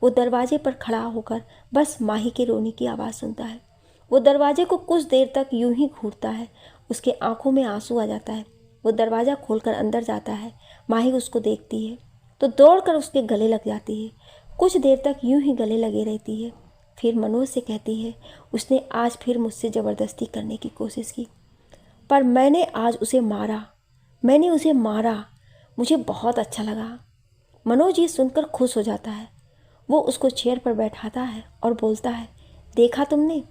[SPEAKER 1] वो दरवाजे पर खड़ा होकर बस माही के रोने की आवाज़ सुनता है। वो दरवाजे को कुछ देर तक यूं ही घूरता है। उसके आंखों में आंसू आ जाता है। वो दरवाज़ा खोलकर अंदर जाता है। माही उसको देखती है तो दौड़कर उसके गले लग जाती है। कुछ देर तक यूं ही गले लगे रहती है। फिर मनोज से कहती है, उसने आज फिर मुझसे ज़बरदस्ती करने की कोशिश की, पर मैंने आज उसे मारा। मैंने उसे मारा। मुझे बहुत अच्छा लगा। मनोज ये सुनकर खुश हो जाता है। वो उसको चेयर पर बैठाता है और बोलता है, देखा तुमने,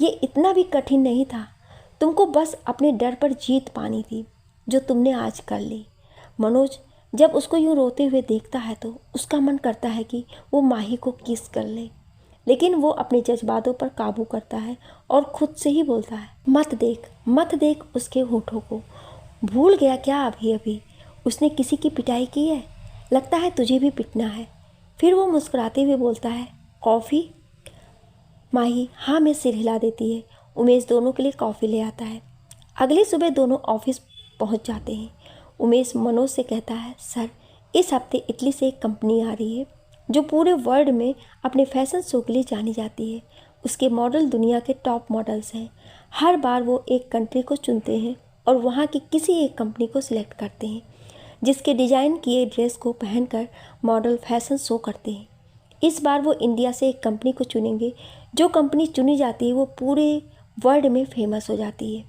[SPEAKER 1] ये इतना भी कठिन नहीं था। तुमको बस अपने डर पर जीत पानी थी, जो तुमने आज कर ली। मनोज जब उसको यूँ रोते हुए देखता है तो उसका मन करता है कि वो माही को किस कर ले, लेकिन वो अपने जज्बातों पर काबू करता है और खुद से ही बोलता है, मत देख उसके होठों को। भूल गया क्या अभी अभी उसने किसी की पिटाई की है? लगता है तुझे भी पिटना है। फिर वो मुस्कुराते हुए बोलता है, कॉफ़ी? माही हाँ में सिर हिला देती है। उमेश दोनों के लिए कॉफ़ी ले आता है। अगली सुबह दोनों ऑफिस पहुंच जाते हैं। उमेश मनोज से कहता है, सर इस हफ्ते इटली से एक कंपनी आ रही है जो पूरे वर्ल्ड में अपने फैशन शो के लिए जानी जाती है। उसके मॉडल दुनिया के टॉप मॉडल्स हैं। हर बार वो एक कंट्री को चुनते हैं और वहाँ की किसी एक कंपनी को सिलेक्ट करते हैं जिसके डिज़ाइन किए ड्रेस को पहनकर मॉडल फैशन शो करते हैं। इस बार वो इंडिया से एक कंपनी को चुनेंगे। जो कंपनी चुनी जाती है वो पूरे वर्ल्ड में फेमस हो जाती है।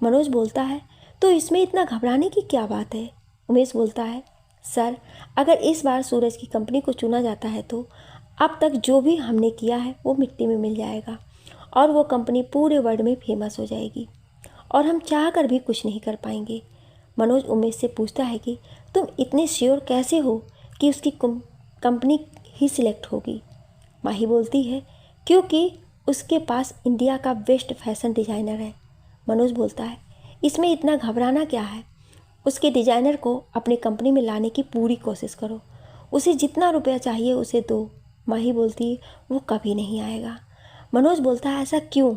[SPEAKER 1] मनोज बोलता है, तो इसमें इतना घबराने की क्या बात है? उमेश बोलता है, सर अगर इस बार सूरज की कंपनी को चुना जाता है तो अब तक जो भी हमने किया है वो मिट्टी में मिल जाएगा और वो कंपनी पूरे वर्ल्ड में फेमस हो जाएगी और हम चाह कर भी कुछ नहीं कर पाएंगे। मनोज उमेश से पूछता है कि तुम इतने श्योर कैसे हो कि उसकी कंपनी ही सिलेक्ट होगी? माही बोलती है, क्योंकि उसके पास इंडिया का बेस्ट फैशन डिज़ाइनर है। मनोज बोलता है, इसमें इतना घबराना क्या है? उसके डिज़ाइनर को अपनी कंपनी में लाने की पूरी कोशिश करो। उसे जितना रुपया चाहिए उसे दो। माही बोलती है, वो कभी नहीं आएगा। मनोज बोलता है, ऐसा क्यों?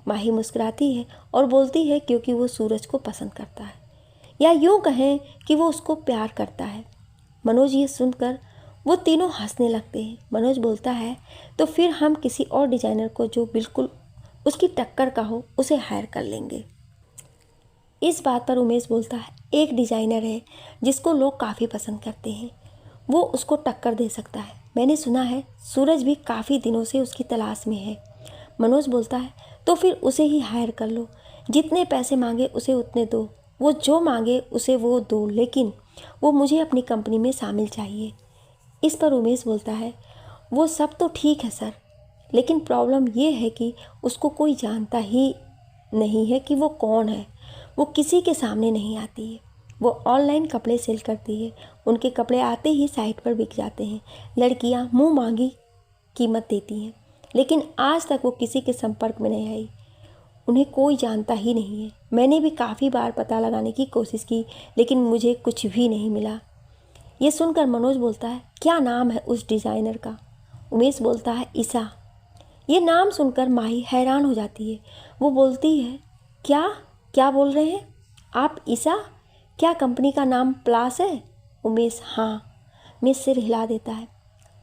[SPEAKER 1] माही मुस्कुराती है और बोलती है, क्योंकि वो सूरज को पसंद करता है, या यूँ कहें कि वो उसको प्यार करता है। मनोज ये सुनकर वो तीनों हंसने लगते हैं। मनोज बोलता है, तो फिर हम किसी और डिज़ाइनर को जो बिल्कुल उसकी टक्कर का हो उसे हायर कर लेंगे। इस बात पर उमेश बोलता है, एक डिज़ाइनर है जिसको लोग काफ़ी पसंद करते हैं, वो उसको टक्कर दे सकता है। मैंने सुना है सूरज भी काफ़ी दिनों से उसकी तलाश में है। मनोज बोलता है, तो फिर उसे ही हायर कर लो। जितने पैसे मांगे उसे उतने दो, वो जो मांगे उसे वो दो, लेकिन वो मुझे अपनी कंपनी में शामिल चाहिए। इस पर उमेश बोलता है, वो सब तो ठीक है सर, लेकिन प्रॉब्लम ये है कि उसको कोई जानता ही नहीं है कि वो कौन है। वो किसी के सामने नहीं आती है। वो ऑनलाइन कपड़े सेल करती है। उनके कपड़े आते ही साइट पर बिक जाते हैं। लड़कियां मुंह मांगी कीमत देती हैं, लेकिन आज तक वो किसी के संपर्क में नहीं आई। उन्हें कोई जानता ही नहीं है। मैंने भी काफ़ी बार पता लगाने की कोशिश की, लेकिन मुझे कुछ भी नहीं मिला। ये सुनकर मनोज बोलता है, क्या नाम है उस डिज़ाइनर का? उमेश बोलता है, ईसा। ये नाम सुनकर माही हैरान हो जाती है। वो बोलती है, क्या क्या बोल रहे हैं आप? ईसा? क्या कंपनी का नाम प्लास है? उमेश, हाँ। मैं सिर हिला देता है।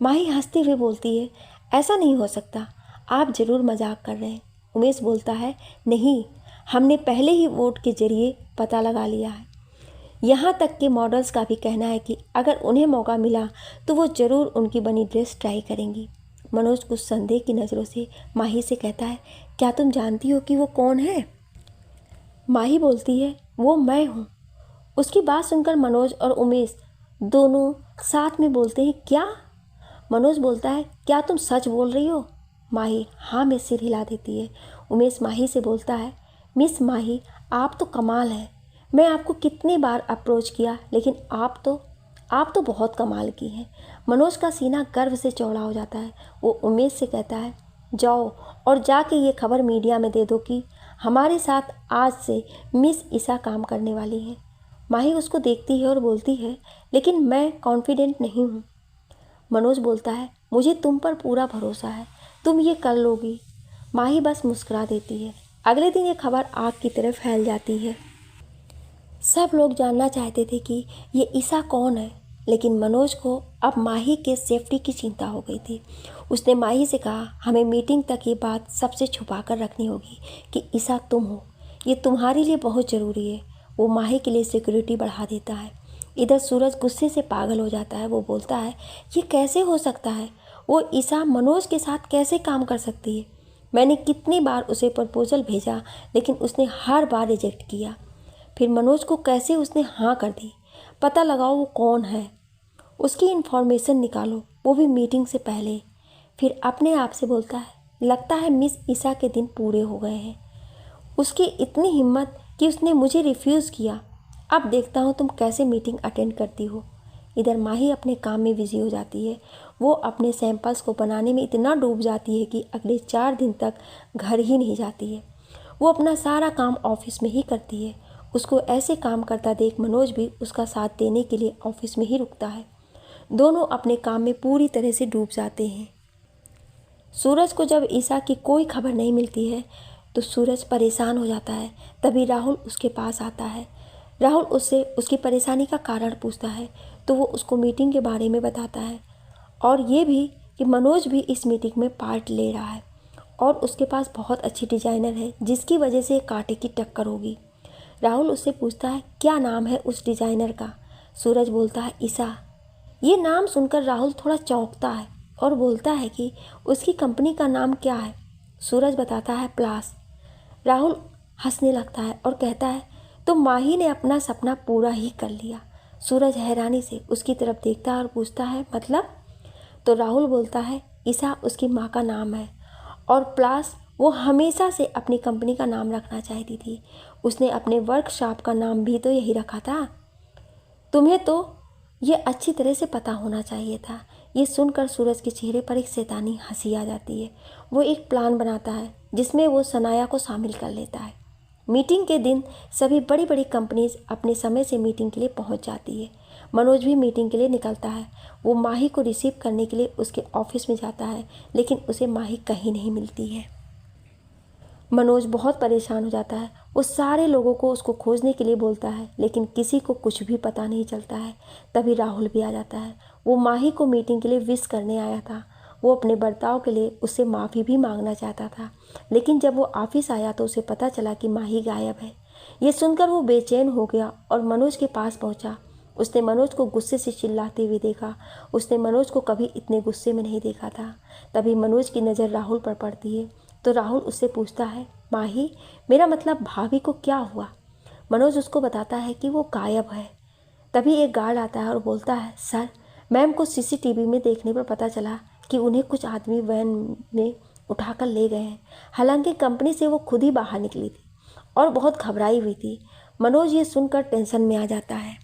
[SPEAKER 1] माही हंसते हुए बोलती है, ऐसा नहीं हो सकता, आप ज़रूर मजाक कर रहे हैं। उमेश बोलता है, नहीं, हमने पहले ही वोट के जरिए पता लगा लिया है। यहाँ तक कि मॉडल्स का भी कहना है कि अगर उन्हें मौका मिला तो वो ज़रूर उनकी बनी ड्रेस ट्राई करेंगी। मनोज कुछ संदेह की नज़रों से माही से कहता है, क्या तुम जानती हो कि वो कौन है? माही बोलती है, वो मैं हूँ। उसकी बात सुनकर मनोज और उमेश दोनों साथ में बोलते हैं, क्या? मनोज बोलता है, क्या तुम सच बोल रही हो? माही हाँ में सिर हिला देती है। उमेश माही से बोलता है, मिस माही, आप तो कमाल है। मैं आपको कितनी बार अप्रोच किया, लेकिन आप तो बहुत कमाल की हैं। मनोज का सीना गर्व से चौड़ा हो जाता है। वो उमेश से कहता है, जाओ और जाके ये खबर मीडिया में दे दो कि हमारे साथ आज से मिस ईसा काम करने वाली है। माही उसको देखती है और बोलती है, लेकिन मैं कॉन्फिडेंट नहीं हूँ। मनोज बोलता है, मुझे तुम पर पूरा भरोसा है, तुम ये कर लोगी। माही बस मुस्कुरा देती है। अगले दिन ये खबर आग की तरह फैल जाती है। सब लोग जानना चाहते थे कि ये ईसा कौन है, लेकिन मनोज को अब माही के सेफ्टी की चिंता हो गई थी। उसने माही से कहा, हमें मीटिंग तक ये बात सबसे छुपा कर रखनी होगी कि ईसा तुम हो। ये तुम्हारे लिए बहुत ज़रूरी है। वो माही के लिए सिक्योरिटी बढ़ा देता है। इधर सूरज गुस्से से पागल हो जाता है। वो बोलता है, ये कैसे हो सकता है? वो ईसा मनोज के साथ कैसे काम कर सकती है? मैंने कितनी बार उसे प्रपोजल भेजा, लेकिन उसने हर बार रिजेक्ट किया। फिर मनोज को कैसे उसने हाँ कर दी? पता लगाओ वो कौन है, उसकी इन्फॉर्मेशन निकालो, वो भी मीटिंग से पहले। फिर अपने आप से बोलता है, लगता है मिस ईसा के दिन पूरे हो गए हैं। उसकी इतनी हिम्मत कि उसने मुझे रिफ्यूज़ किया। अब देखता हूँ तुम कैसे मीटिंग अटेंड करती हो। इधर माही अपने काम में बिजी हो जाती है। वो अपने सैंपल्स को बनाने में इतना डूब जाती है कि अगले 4 दिन तक घर ही नहीं जाती है। वो अपना सारा काम ऑफिस में ही करती है। उसको ऐसे काम करता देख मनोज भी उसका साथ देने के लिए ऑफिस में ही रुकता है। दोनों अपने काम में पूरी तरह से डूब जाते हैं। सूरज को जब ईशा की कोई खबर नहीं मिलती है तो सूरज परेशान हो जाता है। तभी राहुल उसके पास आता है। राहुल उससे उसकी परेशानी का कारण पूछता है तो वो उसको मीटिंग के बारे में बताता है और ये भी कि मनोज भी इस मीटिंग में पार्ट ले रहा है और उसके पास बहुत अच्छी डिज़ाइनर है जिसकी वजह से कांटे की टक्कर होगी। राहुल उससे पूछता है क्या नाम है उस डिज़ाइनर का। सूरज बोलता है ईशा। ये नाम सुनकर राहुल थोड़ा चौंकता है और बोलता है कि उसकी कंपनी का नाम क्या है। सूरज बताता है प्लास। राहुल हंसने लगता है और कहता है तो माही ने अपना सपना पूरा ही कर लिया। सूरज हैरानी से उसकी तरफ देखता है और पूछता है मतलब। तो राहुल बोलता है ईशा उसकी माँ का नाम है और प्लास वो हमेशा से अपनी कंपनी का नाम रखना चाहती थी। उसने अपने वर्कशॉप का नाम भी तो यही रखा था। तुम्हें तो ये अच्छी तरह से पता होना चाहिए था। ये सुनकर सूरज के चेहरे पर एक शैतानी हंसी आ जाती है। वो एक प्लान बनाता है जिसमें वो सनाया को शामिल कर लेता है। मीटिंग के दिन सभी बड़ी बड़ी कंपनीज अपने समय से मीटिंग के लिए पहुंच जाती है। मनोज भी मीटिंग के लिए निकलता है। वो माही को रिसीव करने के लिए उसके ऑफिस में जाता है लेकिन उसे माही कहीं नहीं मिलती है। मनोज बहुत परेशान हो जाता है। वो सारे लोगों को उसको खोजने के लिए बोलता है लेकिन किसी को कुछ भी पता नहीं चलता है। तभी राहुल भी आ जाता है। वो माही को मीटिंग के लिए विश करने आया था। वो अपने बर्ताव के लिए उससे माफ़ी भी मांगना चाहता था लेकिन जब वो ऑफिस आया तो उसे पता चला कि माही गायब है। ये सुनकर वो बेचैन हो गया और मनोज के पास पहुंचा। उसने मनोज को गुस्से से चिल्लाते हुए देखा। उसने मनोज को कभी इतने गुस्से में नहीं देखा था। तभी मनोज की नज़र राहुल पर पड़ती है तो राहुल उससे पूछता है माही मेरा मतलब भाभी को क्या हुआ। मनोज उसको बताता है कि वो गायब है। तभी एक गार्ड आता है और बोलता है सर मैम को सीसीटीवी में देखने पर पता चला कि उन्हें कुछ आदमी वैन में उठाकर ले गए हैं। हालांकि कंपनी से वो खुद ही बाहर निकली थी और बहुत घबराई हुई थी। मनोज ये सुनकर टेंशन में आ जाता है।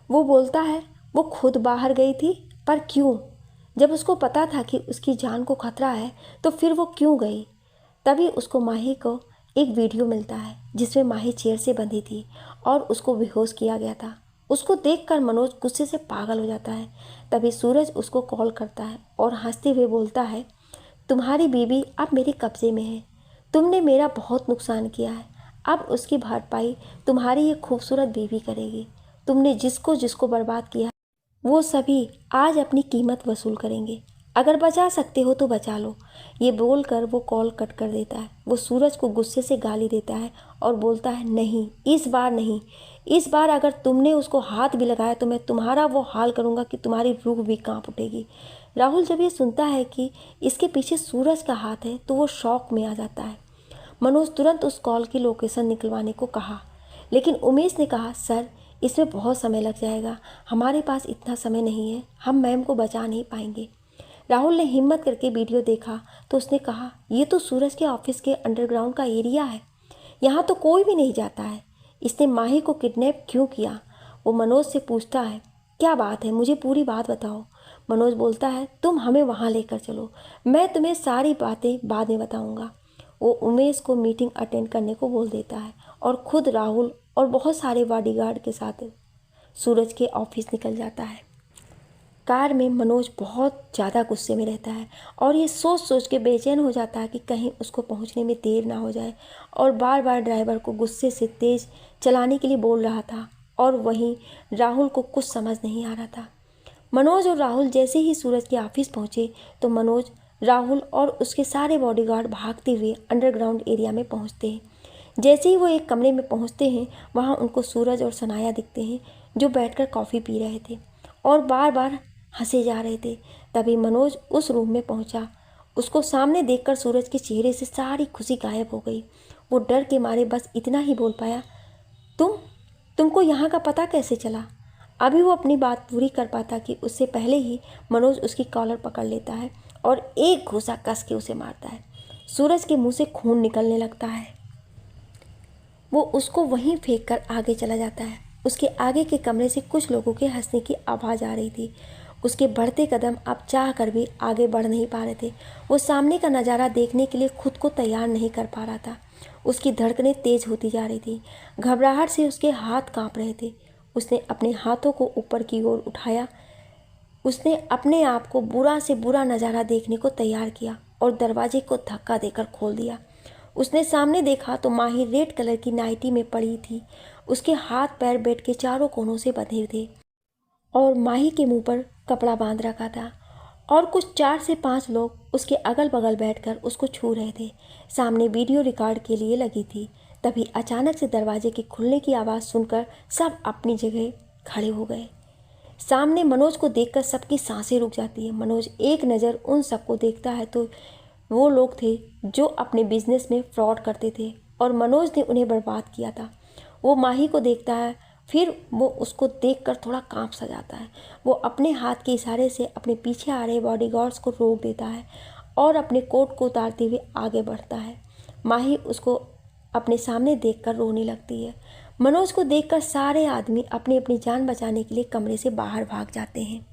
[SPEAKER 1] वो बोलता है वो खुद बाहर गई थी पर क्यों। जब उसको पता था कि उसकी जान को खतरा है तो फिर वो क्यों गई। तभी उसको माही को एक वीडियो मिलता है जिसमें माही चेयर से बंधी थी और उसको बेहोश किया गया था। उसको देखकर मनोज गुस्से से पागल हो जाता है। तभी सूरज उसको कॉल करता है और हंसते हुए बोलता है तुम्हारी बीवी अब मेरे कब्जे में है। तुमने मेरा बहुत नुकसान किया है। अब उसकी भरपाई तुम्हारी ये खूबसूरत बीवी करेगी। तुमने जिसको जिसको बर्बाद किया वो सभी आज अपनी कीमत वसूल करेंगे। अगर बचा सकते हो तो बचा लो। ये बोलकर वो कॉल कट कर देता है। वो सूरज को गुस्से से गाली देता है और बोलता है नहीं इस बार नहीं। इस बार अगर तुमने उसको हाथ भी लगाया तो मैं तुम्हारा वो हाल करूँगा कि तुम्हारी रूह भी कांप उठेगी। राहुल जब ये सुनता है कि इसके पीछे सूरज का हाथ है तो वो शॉक में आ जाता है। मनोज तुरंत उस कॉल की लोकेशन निकलवाने को कहा लेकिन उमेश ने कहा सर इसमें बहुत समय लग जाएगा। हमारे पास इतना समय नहीं है। हम मैम को बचा नहीं पाएंगे। राहुल ने हिम्मत करके वीडियो देखा तो उसने कहा ये तो सूरज के ऑफिस के अंडरग्राउंड का एरिया है। यहाँ तो कोई भी नहीं जाता है। इसने माही को किडनैप क्यों किया। वो मनोज से पूछता है क्या बात है मुझे पूरी बात बताओ। मनोज बोलता है तुम हमें वहाँ लेकर चलो। मैं तुम्हें सारी बातें बाद में बताऊँगा। वो उमेश को मीटिंग अटेंड करने को बोल देता है और खुद राहुल और बहुत सारे बॉडीगार्ड के साथ सूरज के ऑफिस निकल जाता है। कार में मनोज बहुत ज़्यादा गुस्से में रहता है और ये सोच सोच के बेचैन हो जाता है कि कहीं उसको पहुंचने में देर ना हो जाए और बार बार ड्राइवर को गुस्से से तेज़ चलाने के लिए बोल रहा था और वहीं राहुल को कुछ समझ नहीं आ रहा था। मनोज और राहुल जैसे ही सूरज के ऑफिस पहुंचे तो मनोज राहुल और उसके सारे बॉडीगार्ड भागते हुए अंडरग्राउंड एरिया में पहुंचते हैं। जैसे ही वो एक कमरे में पहुंचते हैं वहां उनको सूरज और सनाया दिखते हैं जो बैठकर कॉफ़ी पी रहे थे और बार बार हंसे जा रहे थे। तभी मनोज उस रूम में पहुंचा। उसको सामने देखकर सूरज के चेहरे से सारी खुशी गायब हो गई। वो डर के मारे बस इतना ही बोल पाया तुमको यहाँ का पता कैसे चला। अभी वो अपनी बात पूरी कर पाता कि उससे पहले ही मनोज उसकी कॉलर पकड़ लेता है और एक घूंसा कस के उसे मारता है। सूरज के मुंह से खून निकलने लगता है। वो उसको वहीं फेंक कर आगे चला जाता है। उसके आगे के कमरे से कुछ लोगों के हंसने की आवाज़ आ रही थी। उसके बढ़ते कदम अब चाह कर भी आगे बढ़ नहीं पा रहे थे। वो सामने का नज़ारा देखने के लिए खुद को तैयार नहीं कर पा रहा था। उसकी धड़कनें तेज होती जा रही थी। घबराहट से उसके हाथ कांप रहे थे। उसने अपने हाथों को ऊपर की ओर उठाया। उसने अपने आप को बुरा से बुरा नज़ारा देखने को तैयार किया। और दरवाजे को धक्का देकर खोल दिया। उसने सामने देखा तो माही रेड कलर की नाइटी में पड़ी थी। उसके हाथ पैर बेड के चारों कोनों से बंधे थे और माही के मुंह पर कपड़ा बांध रखा था और कुछ 4 से 5 लोग उसके अगल बगल बैठकर उसको छू रहे थे। सामने वीडियो रिकॉर्ड के लिए लगी थी। तभी अचानक से दरवाजे के खुलने की आवाज़ सुनकर सब अपनी जगह खड़े हो गए। सामने मनोज को देखकर सबकी सांसें रुक जाती है। मनोज एक नज़र उन सबको देखता है तो वो लोग थे जो अपने बिजनेस में फ्रॉड करते थे और मनोज ने उन्हें बर्बाद किया था। वो माही को देखता है, फिर वो उसको देखकर थोड़ा कांप सा जाता है। वो अपने हाथ के इशारे से अपने पीछे आ रहे बॉडीगार्ड्स को रोक देता है और अपने कोट को उतारते हुए आगे बढ़ता है। माही उसको अपने सामने देखकर रोने लगती है। मनोज को देखकर सारे आदमी अपनी अपनी जान बचाने के लिए कमरे से बाहर भाग जाते हैं।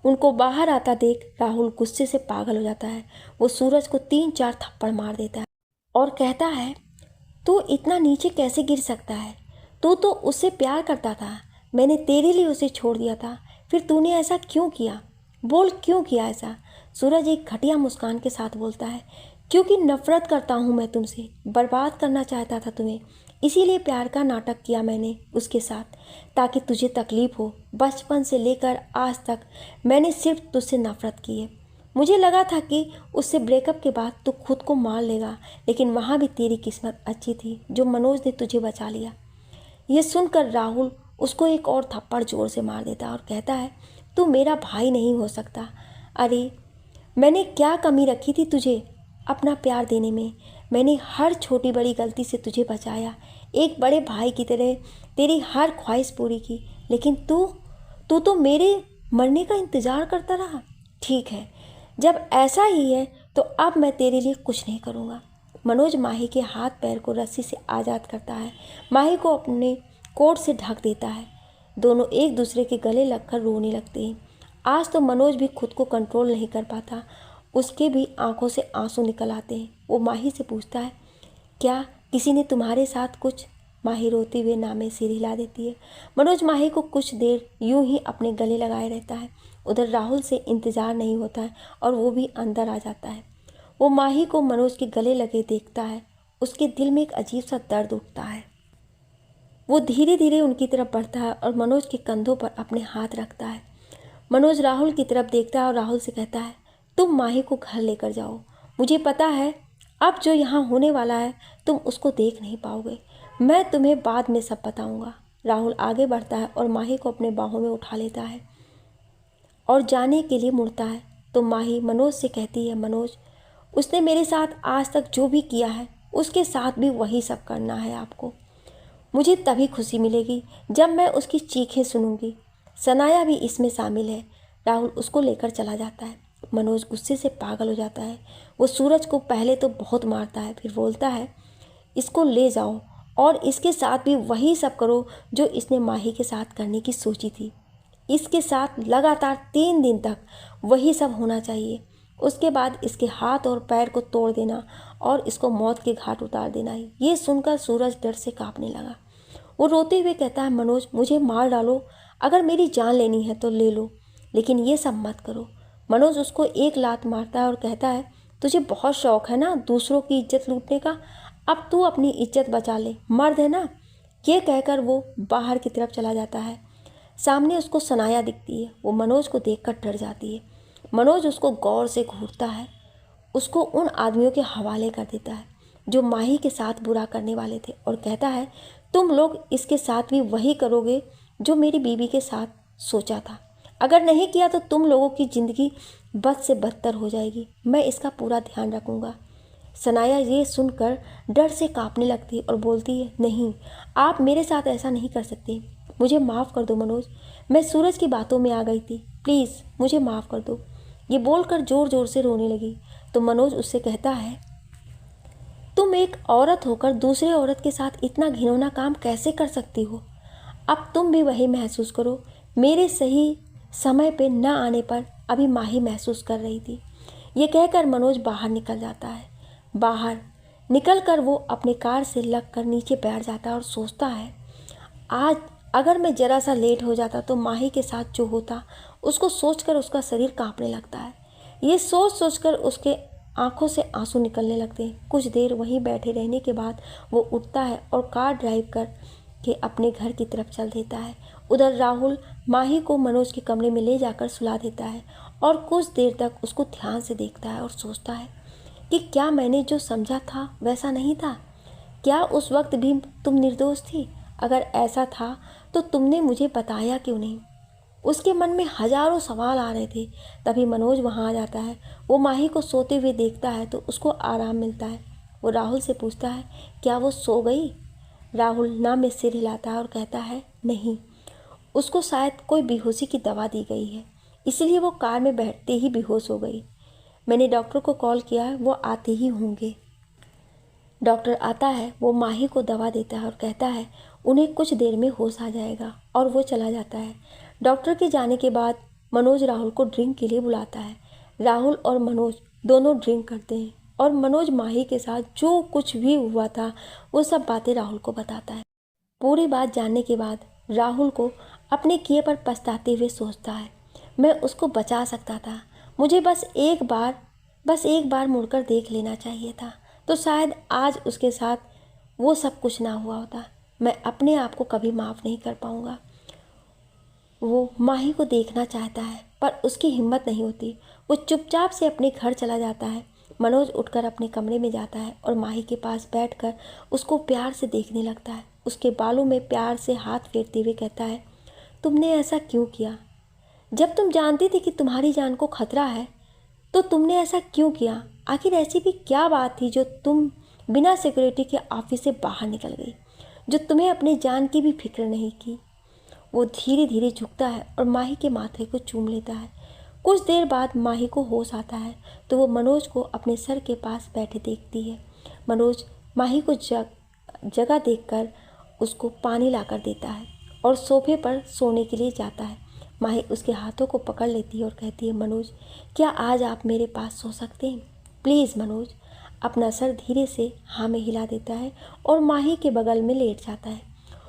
[SPEAKER 1] उनको बाहर आता देख राहुल गुस्से से पागल हो जाता है। वो सूरज को 3-4 थप्पड़ मार देता है और कहता है, तू इतना नीचे कैसे गिर सकता है? तू तो उससे प्यार करता था। मैंने तेरे लिए उसे छोड़ दिया था, फिर तूने ऐसा क्यों किया? बोल क्यों किया ऐसा? सूरज एक घटिया मुस्कान के साथ बोलता है, क्योंकि नफरत करता हूँ मैं तुमसे, बर्बाद करना चाहता था तुम्हें, इसीलिए प्यार का नाटक किया मैंने उसके साथ ताकि तुझे तकलीफ हो। बचपन से लेकर आज तक मैंने सिर्फ तुझसे नफरत की है। मुझे लगा था कि उससे ब्रेकअप के बाद तू खुद को मार लेगा, लेकिन वहाँ भी तेरी किस्मत अच्छी थी जो मनोज ने तुझे बचा लिया। ये सुनकर राहुल उसको एक और थप्पड़ जोर से मार देता है और कहता है, तू मेरा भाई नहीं हो सकता। अरे मैंने क्या कमी रखी थी तुझे अपना प्यार देने में? मैंने हर छोटी बड़ी गलती से तुझे बचाया, एक बड़े भाई की तरह तेरी हर ख्वाहिश पूरी की, लेकिन तू तो मेरे मरने का इंतज़ार करता रहा। ठीक है, जब ऐसा ही है तो अब मैं तेरे लिए कुछ नहीं करूँगा। मनोज माही के हाथ पैर को रस्सी से आज़ाद करता है, माही को अपने कोट से ढक देता है। दोनों एक दूसरे के गले लगकर रोने लगते हैं। आज तो मनोज भी खुद को कंट्रोल नहीं कर पाता, उसके भी आंखों से आंसू निकल आते हैं। वो माही से पूछता है, क्या किसी ने तुम्हारे साथ कुछ? माही रोते हुए नामे सिर हिला देती है। मनोज माही को कुछ देर यूं ही अपने गले लगाए रहता है। उधर राहुल से इंतज़ार नहीं होता है और वो भी अंदर आ जाता है। वो माही को मनोज के गले लगे देखता है। उसके दिल में एक अजीब सा दर्द उठता है। वो धीरे धीरे उनकी तरफ बढ़ता है और मनोज के कंधों पर अपने हाथ रखता है। मनोज राहुल की तरफ देखता है और राहुल से कहता है, तुम माही को घर लेकर जाओ। मुझे पता है अब जो यहाँ होने वाला है तुम उसको देख नहीं पाओगे। मैं तुम्हें बाद में सब बताऊँगा। राहुल आगे बढ़ता है और माही को अपने बाहों में उठा लेता है और जाने के लिए मुड़ता है तो माही मनोज से कहती है, मनोज, उसने मेरे साथ आज तक जो भी किया है उसके साथ भी वही सब करना है आपको। मुझे तभी खुशी मिलेगी जब मैं उसकी चीखें सुनूंगी। सनाया भी इसमें शामिल है। राहुल उसको लेकर चला जाता है। मनोज गुस्से से पागल हो जाता है। वो सूरज को पहले तो बहुत मारता है, फिर बोलता है, इसको ले जाओ और इसके साथ भी वही सब करो जो इसने माही के साथ करने की सोची थी। इसके साथ लगातार 3 दिन तक वही सब होना चाहिए। उसके बाद इसके हाथ और पैर को तोड़ देना और इसको मौत के घाट उतार देना। ये सुनकर सूरज डर से कांपने लगा। वो रोते हुए कहता है, मनोज, मुझे मार डालो, अगर मेरी जान लेनी है तो ले लो, लेकिन ये सब मत करो। मनोज उसको एक लात मारता है और कहता है, तुझे बहुत शौक है ना दूसरों की इज्जत लूटने का, अब तू अपनी इज्जत बचा ले, मर्द है ना। ये कहकर वो बाहर की तरफ चला जाता है। सामने उसको सनाया दिखती है। वो मनोज को देखकर डर जाती है। मनोज उसको गौर से घूरता है, उसको उन आदमियों के हवाले कर देता है जो माही के साथ बुरा करने वाले थे और कहता है, तुम लोग इसके साथ भी वही करोगे जो मेरी बीवी के साथ सोचा था। अगर नहीं किया तो तुम लोगों की ज़िंदगी बद से बदतर हो जाएगी। मैं इसका पूरा ध्यान रखूँगा। सनाया ये सुनकर डर से कांपने लगती है और बोलती है, नहीं, आप मेरे साथ ऐसा नहीं कर सकते। मुझे माफ़ कर दो मनोज, मैं सूरज की बातों में आ गई थी, प्लीज़ मुझे माफ़ कर दो। ये बोलकर ज़ोर ज़ोर से रोने लगी तो मनोज उससे कहता है, तुम एक औरत होकर दूसरे औरत के साथ इतना घिनौना काम कैसे कर सकती हो? अब तुम भी वही महसूस करो। मेरे सही समय पे न आने पर अभी माही महसूस कर रही थी। ये कहकर मनोज बाहर निकल जाता है। बाहर निकलकर वो अपने कार से लगकर नीचे बैठ जाता है और सोचता है, आज अगर मैं ज़रा सा लेट हो जाता तो माही के साथ जो होता, उसको सोचकर उसका शरीर कांपने लगता है। ये सोच सोचकर उसके आंखों से आंसू निकलने लगते हैं। कुछ देर वहीं बैठे रहने के बाद वो उठता है और कार ड्राइव कर के अपने घर की तरफ चल देता है। उधर राहुल माही को मनोज के कमरे में ले जाकर सुला देता है और कुछ देर तक उसको ध्यान से देखता है और सोचता है कि क्या मैंने जो समझा था वैसा नहीं था? क्या उस वक्त भी तुम निर्दोष थी? अगर ऐसा था तो तुमने मुझे बताया क्यों नहीं? उसके मन में हजारों सवाल आ रहे थे। तभी मनोज वहाँ आ जाता है। वो माही को सोते हुए देखता है तो उसको आराम मिलता है। वो राहुल से पूछता है, क्या वो सो गई? राहुल ना में सिर हिलाता है और कहता है, नहीं, उसको शायद कोई बेहोशी की दवा दी गई है, इसलिए वो कार में बैठते ही बेहोश हो गई। मैंने डॉक्टर को कॉल किया है, वो आते ही होंगे। डॉक्टर आता है, वो माही को दवा देता है और कहता है उन्हें कुछ देर में होश आ जाएगा और वो चला जाता है। डॉक्टर के जाने के बाद मनोज राहुल को ड्रिंक के लिए बुलाता है। राहुल और मनोज दोनों ड्रिंक करते हैं और मनोज माही के साथ जो कुछ भी हुआ था वो सब बातें राहुल को बताता है। पूरी बात जानने के बाद राहुल को अपने किए पर पछताते हुए सोचता है, मैं उसको बचा सकता था, मुझे बस एक बार मुड़कर देख लेना चाहिए था, तो शायद आज उसके साथ वो सब कुछ ना हुआ होता। मैं अपने आप को कभी माफ़ नहीं कर पाऊँगा। वो माही को देखना चाहता है पर उसकी हिम्मत नहीं होती। वो चुपचाप से अपने घर चला जाता है। मनोज उठकर अपने कमरे में जाता है और माही के पास बैठकर उसको प्यार से देखने लगता है। उसके बालों में प्यार से हाथ फेरते हुए कहता है, तुमने ऐसा क्यों किया? जब तुम जानती थी कि तुम्हारी जान को खतरा है तो तुमने ऐसा क्यों किया? आखिर ऐसी भी क्या बात थी जो तुम बिना सिक्योरिटी के ऑफिस से बाहर निकल गई, जो तुम्हें अपनी जान की भी फिक्र नहीं की? वो धीरे धीरे झुकता है और माही के माथे को चूम लेता है। कुछ देर बाद माही को होश आता है तो वो मनोज को अपने सर के पास बैठे देखती है। मनोज माही को जगह देखकर उसको पानी लाकर देता है और सोफे पर सोने के लिए जाता है। माही उसके हाथों को पकड़ लेती है और कहती है, मनोज, क्या आज आप मेरे पास सो सकते हैं? प्लीज़ मनोज। अपना सर धीरे से हाँ में हिला देता है और माही के बगल में लेट जाता है।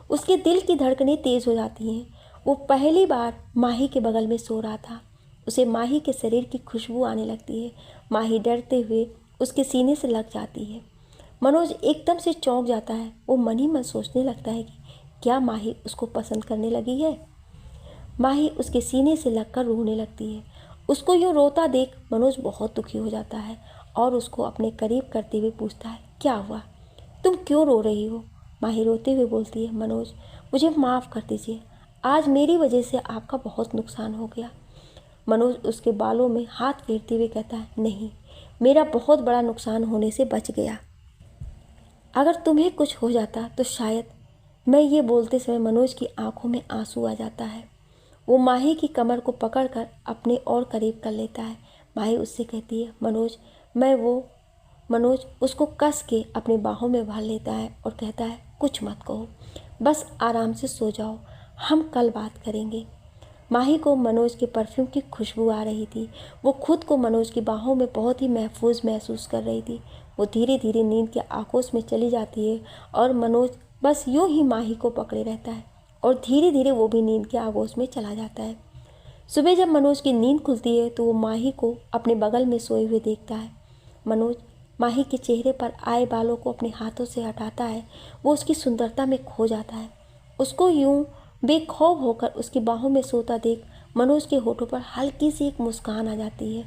[SPEAKER 1] उसके दिल की धड़कनें तेज़ हो जाती हैं। वो पहली बार माही के बगल में सो रहा था। उसे माही के शरीर की खुशबू आने लगती है। माही डरते हुए उसके सीने से लग जाती है। मनोज एकदम से चौंक जाता है। वो मन ही मन सोचने लगता है कि क्या माही उसको पसंद करने लगी है? माही उसके सीने से लगकर रोने लगती है। उसको यूँ रोता देख मनोज बहुत दुखी हो जाता है और उसको अपने करीब करते हुए पूछता है, क्या हुआ? तुम क्यों रो रही हो? माही रोते हुए बोलती है, मनोज, मुझे माफ़ कर दीजिए, आज मेरी वजह से आपका बहुत नुकसान हो गया। मनोज उसके बालों में हाथ फेरते हुए कहता है, नहीं, मेरा बहुत बड़ा नुकसान होने से बच गया। अगर तुम्हें कुछ हो जाता तो शायद। मैं ये बोलते समय मनोज की आंखों में आंसू आ जाता है। वो माही की कमर को पकड़कर अपने और करीब कर लेता है। माही उससे कहती है, मनोज, मनोज उसको कस के अपने बाहों में भर लेता है और कहता है, कुछ मत कहो, बस आराम से सो जाओ, हम कल बात करेंगे। माही को मनोज के परफ्यूम की खुशबू आ रही थी। वो खुद को मनोज की बाहों में बहुत ही महफूज महसूस कर रही थी। वो धीरे धीरे नींद के आगोश में चली जाती है और मनोज बस यूं ही माही को पकड़े रहता है और धीरे धीरे वो भी नींद के आगोश में चला जाता है। सुबह जब मनोज की नींद खुलती है तो वो माही को अपने बगल में सोए हुए देखता है। मनोज माही के चेहरे पर आए बालों को अपने हाथों से हटाता है। वो उसकी सुंदरता में खो जाता है। उसको यूं बेखौफ होकर उसकी बाहों में सोता देख मनोज के होठों पर हल्की सी एक मुस्कान आ जाती है।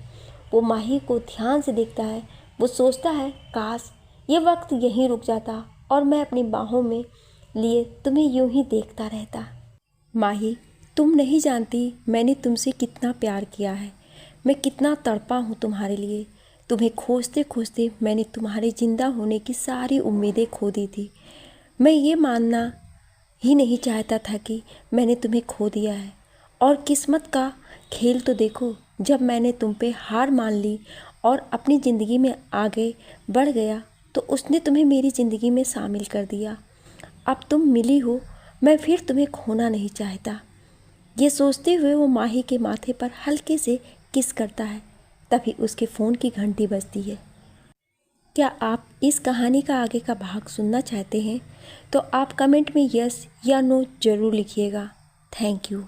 [SPEAKER 1] वो माही को ध्यान से देखता है। वो सोचता है, काश ये वक्त यहीं रुक जाता और मैं अपनी बाहों में लिए तुम्हें यूं ही देखता रहता। माही, तुम नहीं जानती मैंने तुमसे कितना प्यार किया है, मैं कितना तड़पा हूँ तुम्हारे लिए। तुम्हें खोजते खोजते मैंने तुम्हारे जिंदा होने की सारी उम्मीदें खो दी थी। मैं ये मानना ही नहीं चाहता था कि मैंने तुम्हें खो दिया है। और किस्मत का खेल तो देखो, जब मैंने तुम पे हार मान ली और अपनी ज़िंदगी में आगे बढ़ गया तो उसने तुम्हें मेरी ज़िंदगी में शामिल कर दिया। अब तुम मिली हो, मैं फिर तुम्हें खोना नहीं चाहता। ये सोचते हुए वो माही के माथे पर हल्के से किस करता है। तभी उसके फ़ोन की घंटी बजती है। क्या आप इस कहानी का आगे का भाग सुनना चाहते हैं? तो आप कमेंट में यस या नो ज़रूर लिखिएगा। Thank you.